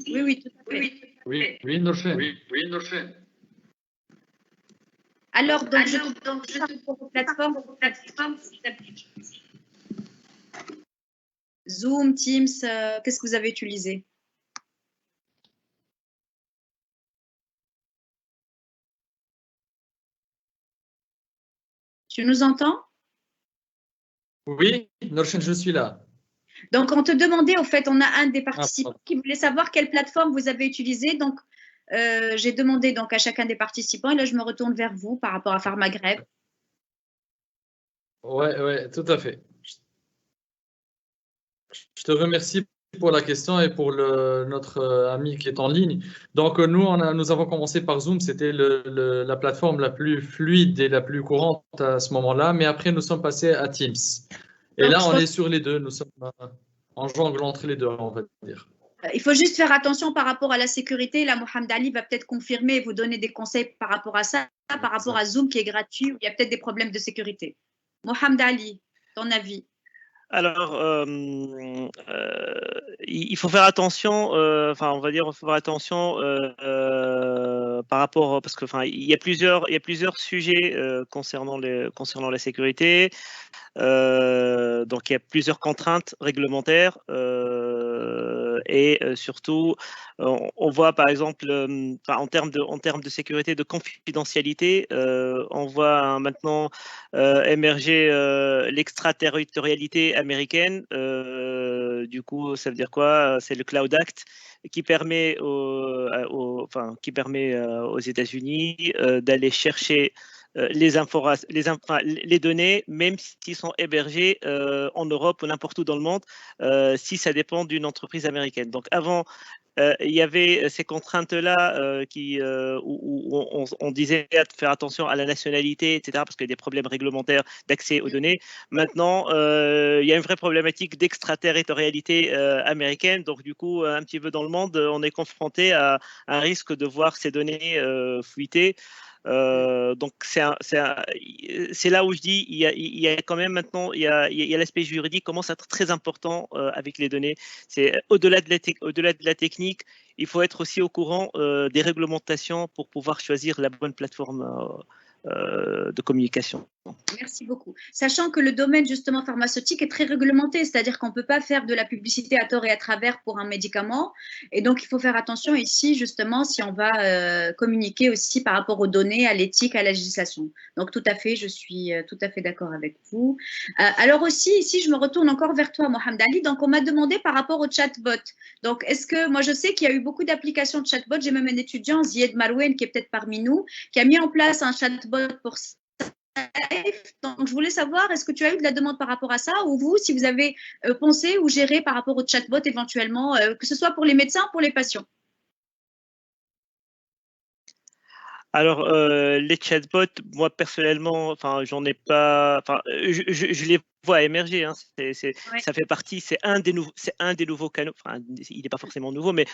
Oui, tout à fait. Oui, Nourchen. Alors, donc, je te plateforme. Zoom, Teams, qu'est-ce que vous avez utilisé? Tu nous entends? Oui, Norshen, je suis là. Donc, on te demandait, au fait, on a un des participants qui voulait savoir quelle plateforme vous avez utilisée. Donc, j'ai demandé donc à chacun des participants et là, je me retourne vers vous par rapport à Pharmaghreb. Ouais, tout à fait. Je te remercie pour la question et pour notre ami qui est en ligne. Donc, nous avons commencé par Zoom, c'était la plateforme la plus fluide et la plus courante à ce moment-là, mais après, nous sommes passés à Teams. Et Donc, là, on est sur les deux, nous sommes en jongle entre les deux, on va dire. Il faut juste faire attention par rapport à la sécurité. Là, Mohamed Ali va peut-être confirmer et vous donner des conseils par rapport à ça, par rapport à Zoom qui est gratuit, où il y a peut-être des problèmes de sécurité. Mohamed Ali, ton avis? Alors, il faut faire attention, enfin, on va dire, il faut faire attention par rapport, parce que, enfin, il y a plusieurs sujets concernant la sécurité. Donc, il y a plusieurs contraintes réglementaires et surtout, on voit par exemple, en termes de sécurité, de confidentialité, on voit maintenant émerger l'extraterritorialité américaine. Du coup, ça veut dire quoi? C'est le Cloud Act qui permet aux États-Unis d'aller chercher les données, même s'ils sont hébergés en Europe ou n'importe où dans le monde, si ça dépend d'une entreprise américaine. Donc avant, il y avait ces contraintes-là où on disait de faire attention à la nationalité, etc., parce qu'il y a des problèmes réglementaires d'accès aux données. Maintenant, il y a une vraie problématique d'extraterritorialité américaine. Donc, du coup, un petit peu dans le monde, on est confronté à un risque de voir ces données fuiter. Donc c'est là où je dis il y a quand même maintenant il y a l'aspect juridique commence à être très important avec les données. C'est au-delà de la technique, il faut être aussi au courant des réglementations pour pouvoir choisir la bonne plateforme de communication. Merci beaucoup. Sachant que le domaine justement pharmaceutique est très réglementé, c'est-à-dire qu'on ne peut pas faire de la publicité à tort et à travers pour un médicament. Et donc, il faut faire attention ici justement si on va communiquer aussi par rapport aux données, à l'éthique, à la législation. Donc, tout à fait, je suis tout à fait d'accord avec vous. Alors aussi, ici, je me retourne encore vers toi, Mohamed Ali. Donc, on m'a demandé par rapport au chatbot. Donc, est-ce que, moi, je sais qu'il y a eu beaucoup d'applications de chatbot. J'ai même un étudiant, Zied Marouen, qui est peut-être parmi nous, qui a mis en place un chatbot pour donc, je voulais savoir, est-ce que tu as eu de la demande par rapport à ça ou vous, si vous avez pensé ou géré par rapport au chatbot éventuellement, que ce soit pour les médecins ou pour les patients? Alors, les chatbots, moi personnellement, enfin, j'en ai pas, enfin, je les vois émerger. Hein, ça fait partie, c'est un des nouveaux canaux. Enfin, il n'est pas forcément nouveau, mais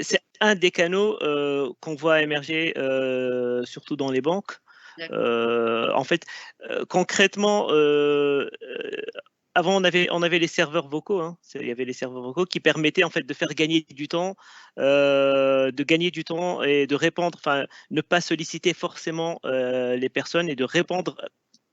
c'est un des canaux qu'on voit émerger, surtout dans les banques. En fait, concrètement, avant, on avait les serveurs vocaux. Hein. Il y avait les serveurs vocaux qui permettaient en fait de faire gagner du temps, et de répondre, enfin, ne pas solliciter forcément les personnes et de répondre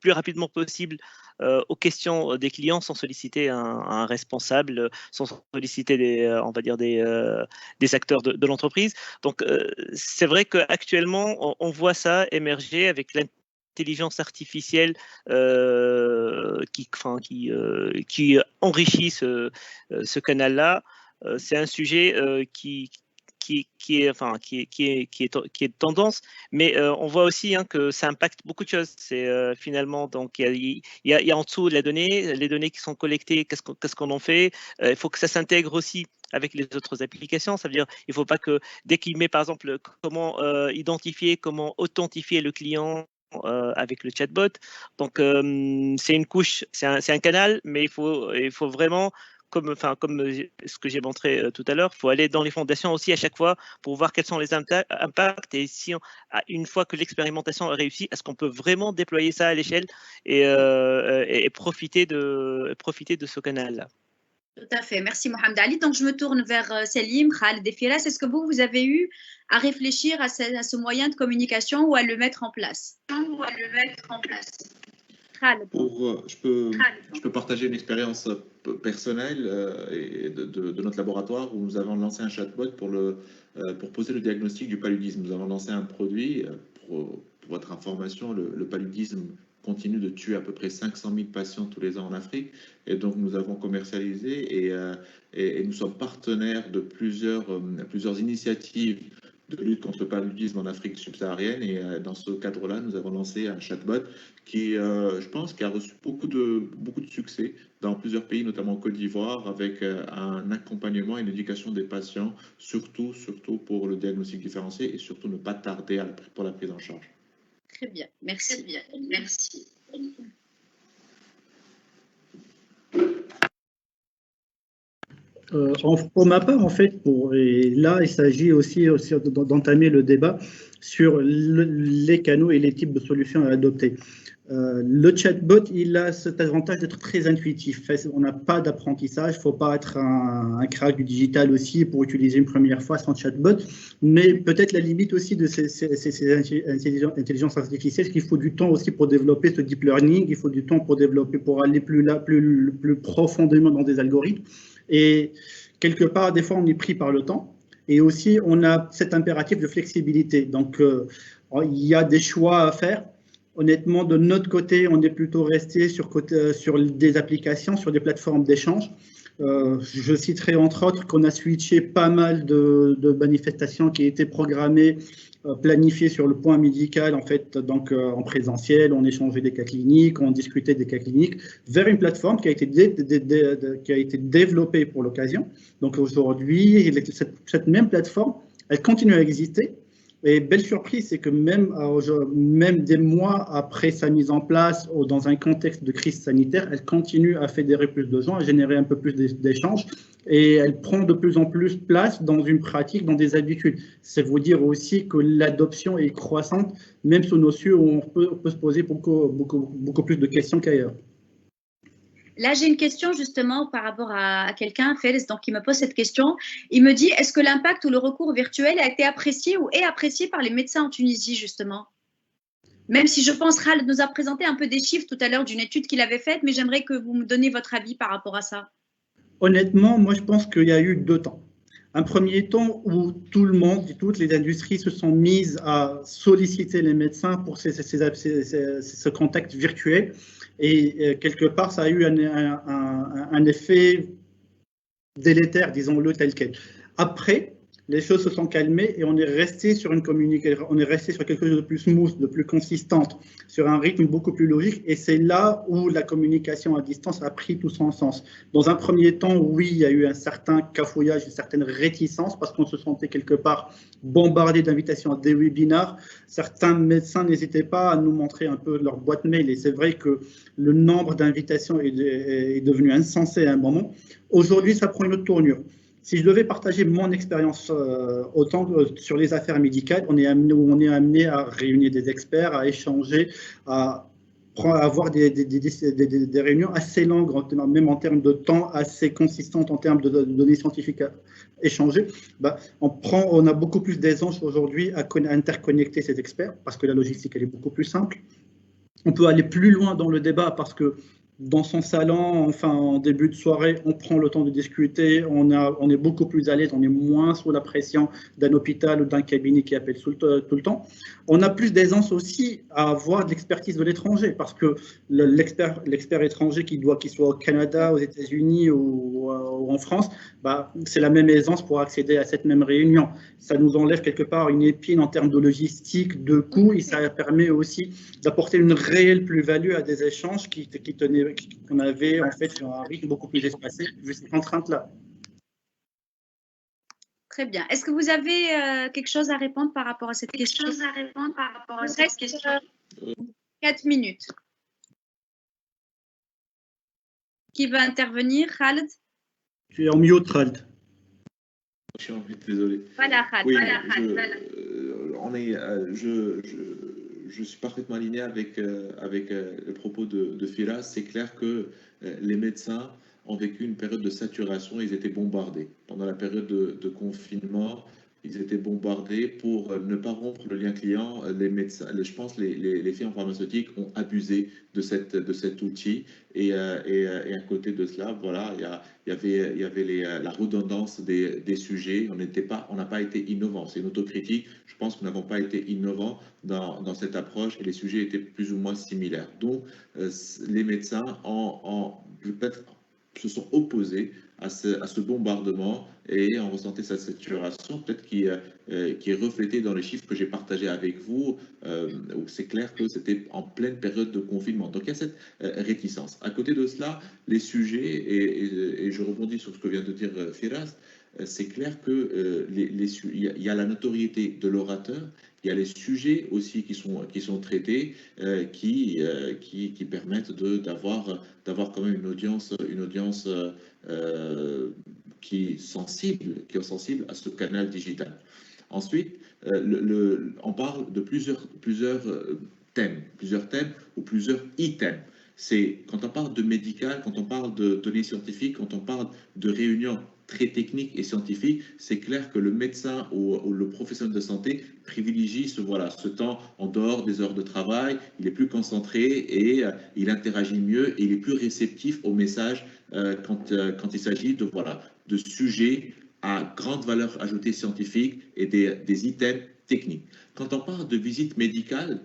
plus rapidement possible aux questions des clients sans solliciter un responsable, sans solliciter on va dire des acteurs de l'entreprise. Donc, c'est vrai qu'actuellement, on voit ça émerger avec l'intelligence artificielle qui enrichit ce canal-là. C'est un sujet qui est tendance, mais on voit aussi que ça impacte beaucoup de choses. C'est finalement, donc il y a en dessous les données qui sont collectées, qu'est-ce qu'on en fait. Il faut que ça s'intègre aussi avec les autres applications. Ça veut dire il ne faut pas que dès qu'il met par exemple comment identifier, comment authentifier le client avec le chatbot. Donc c'est une couche, c'est un canal, mais il faut vraiment comme ce que j'ai montré tout à l'heure, il faut aller dans les fondations aussi à chaque fois pour voir quels sont les impacts et si une fois que l'expérimentation a réussi, est-ce qu'on peut vraiment déployer ça à l'échelle et profiter de ce canal-là. Tout à fait. Merci Mohamed Ali. Donc, je me tourne vers Selim, Khaled et Firas. Est-ce que vous avez eu à réfléchir à ce moyen de communication ou à le mettre en place. Je peux partager une expérience personnelle et de notre laboratoire où nous avons lancé un chatbot pour poser le diagnostic du paludisme. Nous avons lancé un produit, pour votre information, le paludisme continue de tuer à peu près 500 000 patients tous les ans en Afrique. Et donc, nous avons commercialisé et nous sommes partenaires de plusieurs initiatives de lutte contre le paludisme en Afrique subsaharienne. Et dans ce cadre-là, nous avons lancé un chatbot qui, je pense, qui a reçu beaucoup de succès dans plusieurs pays, notamment en Côte d'Ivoire, avec un accompagnement et une éducation des patients, surtout pour le diagnostic différencié et surtout ne pas tarder pour la prise en charge. Très bien, merci. Pour ma part, en fait, et là, il s'agit aussi d'entamer le débat sur les canaux et les types de solutions à adopter. Le chatbot, il a cet avantage d'être très intuitif. On n'a pas d'apprentissage, il ne faut pas être un crack du digital aussi pour utiliser une première fois son chatbot, mais peut-être la limite aussi de ces intelligences artificielles, qu'il faut du temps aussi pour développer ce deep learning, il faut du temps pour développer, pour aller plus profondément dans des algorithmes. Et quelque part, des fois, on est pris par le temps. Et aussi, on a cet impératif de flexibilité. Donc, il y a des choix à faire. Honnêtement, de notre côté, on est plutôt resté sur des applications, sur des plateformes d'échange. Je citerai entre autres qu'on a switché pas mal de manifestations qui étaient programmées, planifiées sur le point médical, en fait, donc en présentiel, on échangeait des cas cliniques, on discutait des cas cliniques, vers une plateforme qui a été développée pour l'occasion. Donc aujourd'hui, cette même plateforme, elle continue à exister. Et belle surprise, c'est que même des mois après sa mise en place, dans un contexte de crise sanitaire, elle continue à fédérer plus de gens, à générer un peu plus d'échanges, et elle prend de plus en plus place dans une pratique, dans des habitudes. C'est vous dire aussi que l'adoption est croissante, même sous nos cieux où on peut se poser beaucoup plus de questions qu'ailleurs. Là, j'ai une question justement par rapport à quelqu'un, Félix, donc qui me pose cette question. Il me dit, est-ce que l'impact ou le recours virtuel a été apprécié ou est apprécié par les médecins en Tunisie, justement? Même si je pense, Khaled nous a présenté un peu des chiffres tout à l'heure d'une étude qu'il avait faite, mais j'aimerais que vous me donniez votre avis par rapport à ça. Honnêtement, moi, je pense qu'il y a eu deux temps. Un premier temps où tout le monde, toutes les industries se sont mises à solliciter les médecins pour ce contact virtuel. Et quelque part, ça a eu un effet délétère, disons-le tel quel. Après, les choses se sont calmées et on est resté sur une communication, on est resté sur quelque chose de plus smooth, de plus consistante, sur un rythme beaucoup plus logique. Et c'est là où la communication à distance a pris tout son sens. Dans un premier temps, oui, il y a eu un certain cafouillage, une certaine réticence parce qu'on se sentait quelque part bombardé d'invitations à des webinars. Certains médecins n'hésitaient pas à nous montrer un peu leur boîte mail. Et c'est vrai que le nombre d'invitations est devenu insensé à un moment. Aujourd'hui, ça prend une autre tournure. Si je devais partager mon expérience autant sur les affaires médicales, on est amené à réunir des experts, à échanger, à avoir des réunions assez longues, même en termes de temps, assez consistantes en termes de données scientifiques à échanger. On a beaucoup plus d'aisance aujourd'hui à interconnecter ces experts parce que la logistique elle est beaucoup plus simple. On peut aller plus loin dans le débat parce que dans son salon, enfin en début de soirée, on prend le temps de discuter, on est beaucoup plus à l'aise, on est moins sous la pression d'un hôpital ou d'un cabinet qui appelle tout le temps. On a plus d'aisance aussi à avoir de l'expertise de l'étranger parce que l'expert étranger qu'il soit au Canada, aux États-Unis ou en France, c'est la même aisance pour accéder à cette même réunion. Ça nous enlève quelque part une épine en termes de logistique, de coûts, et ça permet aussi d'apporter une réelle plus-value à des échanges qu'on avait en fait sur un rythme beaucoup plus espacé, vu ces contraintes-là. Très bien. Est-ce que vous avez quelque chose à répondre par rapport à cette question? 4 minutes. Qui va intervenir, Khaled? Tu es en mute, Khaled. Je suis en mute, désolé. Voilà, Khaled. Oui, Voilà. je suis parfaitement aligné avec le propos de Firas. C'est clair que les médecins ont vécu une période de saturation, ils étaient bombardés. Pendant la période de confinement, ils étaient bombardés pour ne pas rompre le lien client. Les médecins, je pense les firmes pharmaceutiques ont abusé de cet outil. Et à côté de cela, voilà, il y avait la redondance des sujets. On n'a pas été innovants. C'est une autocritique. Je pense que nous n'avons pas été innovants dans cette approche et les sujets étaient plus ou moins similaires. Donc, les médecins peut-être se sont opposés à ce bombardement et on ressentait cette saturation, peut-être qui est reflétée dans les chiffres que j'ai partagés avec vous, où c'est clair que c'était en pleine période de confinement. Donc il y a cette réticence. À côté de cela, les sujets, et je rebondis sur ce que vient de dire Firas, c'est clair que il y a la notoriété de l'orateur, il y a les sujets aussi qui sont traités, qui permettent d'avoir quand même une audience qui est sensible à ce canal digital. Ensuite, on parle de plusieurs thèmes ou plusieurs items. C'est quand on parle de médical, quand on parle de données scientifiques, quand on parle de réunions très techniques et scientifiques, c'est clair que le médecin ou le professionnel de santé privilégie ce temps en dehors des heures de travail, il est plus concentré et il interagit mieux et il est plus réceptif aux messages quand il s'agit de sujets à grande valeur ajoutée scientifique et des items techniques. Quand on parle de visite médicale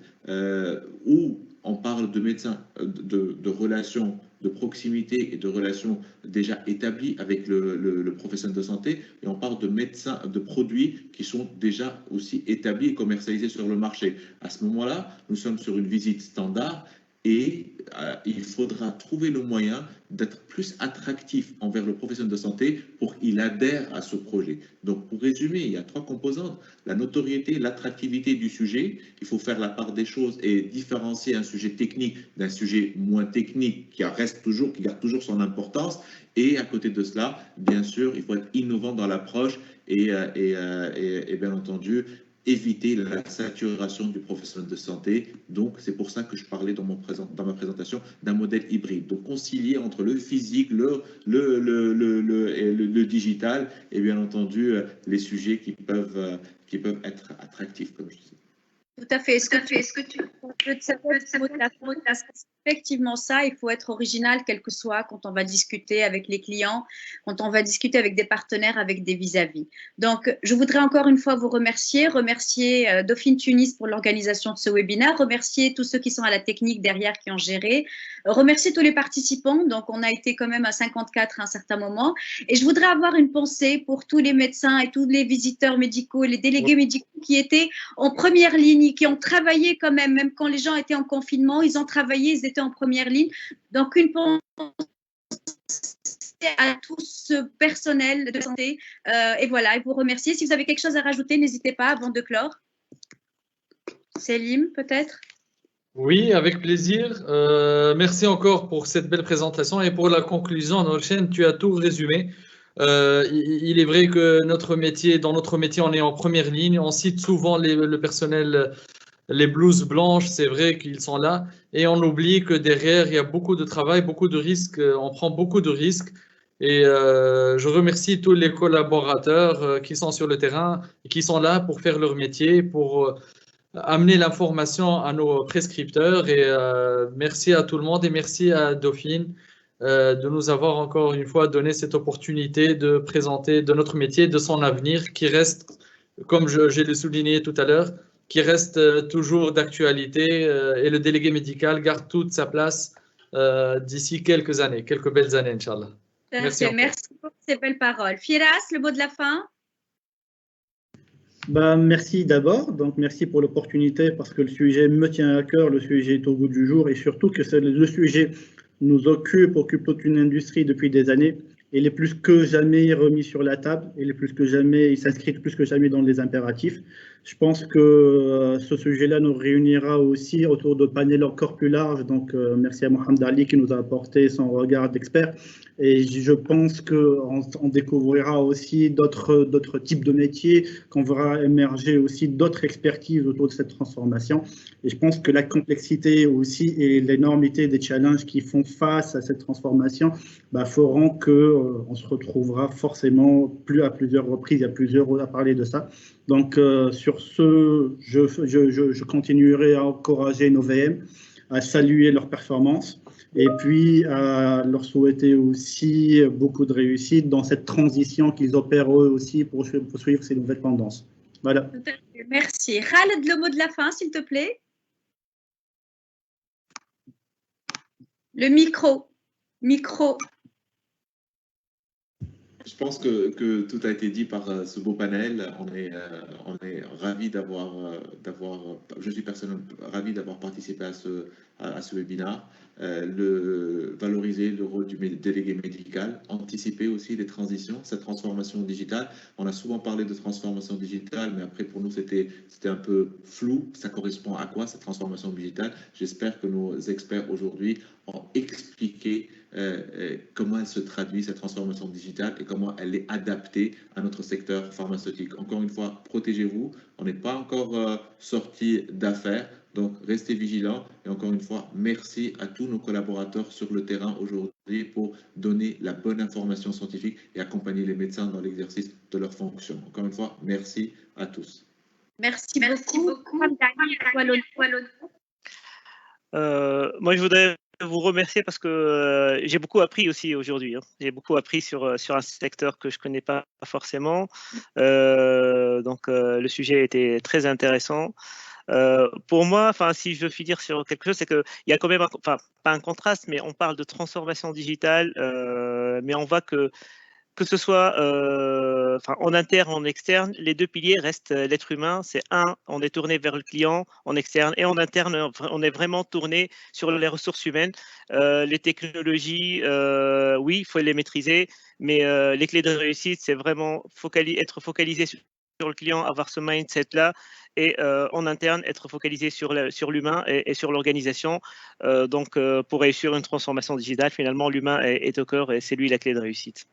où on parle de médecins, de relations de proximité et de relations déjà établies avec le professionnel de santé, et on parle de médecins, de produits qui sont déjà aussi établis et commercialisés sur le marché. À ce moment-là, nous sommes sur une visite standard et il faudra trouver le moyen d'être plus attractif envers le professionnel de santé pour qu'il adhère à ce projet. Donc, pour résumer, il y a 3 composantes. La notoriété, l'attractivité du sujet. Il faut faire la part des choses et différencier un sujet technique d'un sujet moins technique qui garde toujours son importance. Et à côté de cela, bien sûr, il faut être innovant dans l'approche et bien entendu, éviter la saturation du professionnel de santé. Donc, c'est pour ça que je parlais dans ma présentation d'un modèle hybride. Donc, concilier entre le physique, le digital et bien entendu les sujets qui peuvent être attractifs, comme je disais. Tout à fait. Effectivement ça, il faut être original quel que soit quand on va discuter avec les clients, quand on va discuter avec des partenaires, avec des vis-à-vis. Donc, je voudrais encore une fois vous remercier Dauphine Tunis pour l'organisation de ce webinaire, remercier tous ceux qui sont à la technique derrière qui ont géré, remercier tous les participants. Donc, on a été quand même à 54 à un certain moment. Et je voudrais avoir une pensée pour tous les médecins et tous les visiteurs médicaux, les délégués médicaux qui étaient en première ligne, qui ont travaillé quand même quand les gens étaient en confinement, ils ont travaillé, ils étaient en première ligne. Donc, une pensée à tout ce personnel de santé. Et voilà, et vous remercier. Si vous avez quelque chose à rajouter, n'hésitez pas avant de clore. Selim, peut-être? Oui, avec plaisir. Merci encore pour cette belle présentation et pour la conclusion. Nolchen, tu as tout résumé. Il est vrai que dans notre métier, on est en première ligne. On cite souvent le personnel, les blouses blanches, c'est vrai qu'ils sont là. Et on oublie que derrière, il y a beaucoup de travail, beaucoup de risques. On prend beaucoup de risques. Et je remercie tous les collaborateurs qui sont sur le terrain et qui sont là pour faire leur métier, pour amener l'information à nos prescripteurs. Et merci à tout le monde et merci à Dauphine de nous avoir encore une fois donné cette opportunité de présenter de notre métier, de son avenir qui reste, comme j'ai le souligné tout à l'heure, qui reste toujours d'actualité et le délégué médical garde toute sa place d'ici quelques années, quelques belles années, Inch'Allah. Merci pour ces belles paroles. Firas, le mot de la fin? Merci d'abord, donc merci pour l'opportunité parce que le sujet me tient à cœur, le sujet est au goût du jour et surtout que le sujet nous occupe toute une industrie depuis des années. Il est plus que jamais remis sur la table, il s'inscrit plus que jamais dans les impératifs. Je pense que ce sujet-là nous réunira aussi autour de panels encore plus larges. Donc, merci à Mohamed Ali qui nous a apporté son regard d'expert. Et je pense qu'on découvrira aussi d'autres types de métiers, qu'on verra émerger aussi d'autres expertises autour de cette transformation. Et je pense que la complexité aussi et l'énormité des challenges qui font face à cette transformation feront qu'on se retrouvera forcément plus à plusieurs reprises, il y a plusieurs à parler de ça. Donc, sur ce, je continuerai à encourager nos VM, à saluer leur performance et puis à leur souhaiter aussi beaucoup de réussite dans cette transition qu'ils opèrent eux aussi pour suivre ces nouvelles tendances. Voilà. Merci. Khaled, le mot de la fin, s'il te plaît. Le micro. Je pense que tout a été dit par ce beau panel. On est ravis je suis personnellement ravi d'avoir participé à ce webinaire. Valoriser le rôle du délégué médical, anticiper aussi les transitions, cette transformation digitale. On a souvent parlé de transformation digitale, mais après pour nous c'était un peu flou. Ça correspond à quoi cette transformation digitale? J'espère que nos experts aujourd'hui ont expliqué comment elle se traduit, cette transformation digitale, et comment elle est adaptée à notre secteur pharmaceutique. Encore une fois, protégez-vous. On n'est pas encore sorti d'affaires, donc restez vigilants. Et encore une fois, merci à tous nos collaborateurs sur le terrain aujourd'hui pour donner la bonne information scientifique et accompagner les médecins dans l'exercice de leurs fonctions. Encore une fois, merci à tous. Merci beaucoup. Moi, je voudrais vous remercier parce que j'ai beaucoup appris aussi aujourd'hui. J'ai beaucoup appris sur un secteur que je ne connais pas forcément. Donc, le sujet était très intéressant. Pour moi, si je veux finir sur quelque chose, c'est qu'il y a quand même, pas un contraste, mais on parle de transformation digitale, mais on voit que ce soit en interne, en externe, les deux piliers restent l'être humain. C'est on est tourné vers le client, en externe, et en interne, on est vraiment tourné sur les ressources humaines. Les technologies, oui, il faut les maîtriser, mais les clés de réussite, c'est vraiment être focalisé sur le client, avoir ce mindset-là, et en interne, être focalisé sur l'humain et sur l'organisation. Donc, pour réussir une transformation digitale, finalement, l'humain est au cœur et c'est lui la clé de réussite.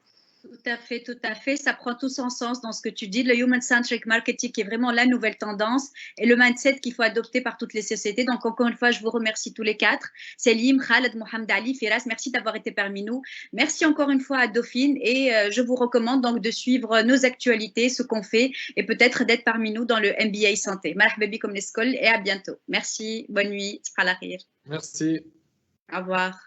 Tout à fait. Ça prend tout son sens dans ce que tu dis. Le human-centric marketing qui est vraiment la nouvelle tendance et le mindset qu'il faut adopter par toutes les sociétés. Donc, encore une fois, je vous remercie tous les quatre. Selim, Khaled, Mohamed Ali, Firas, merci d'avoir été parmi nous. Merci encore une fois à Dauphine et je vous recommande donc de suivre nos actualités, ce qu'on fait et peut-être d'être parmi nous dans le MBA Santé. Marhaba bikoum l'escole et à bientôt. Merci. Bonne nuit. Merci. Au revoir.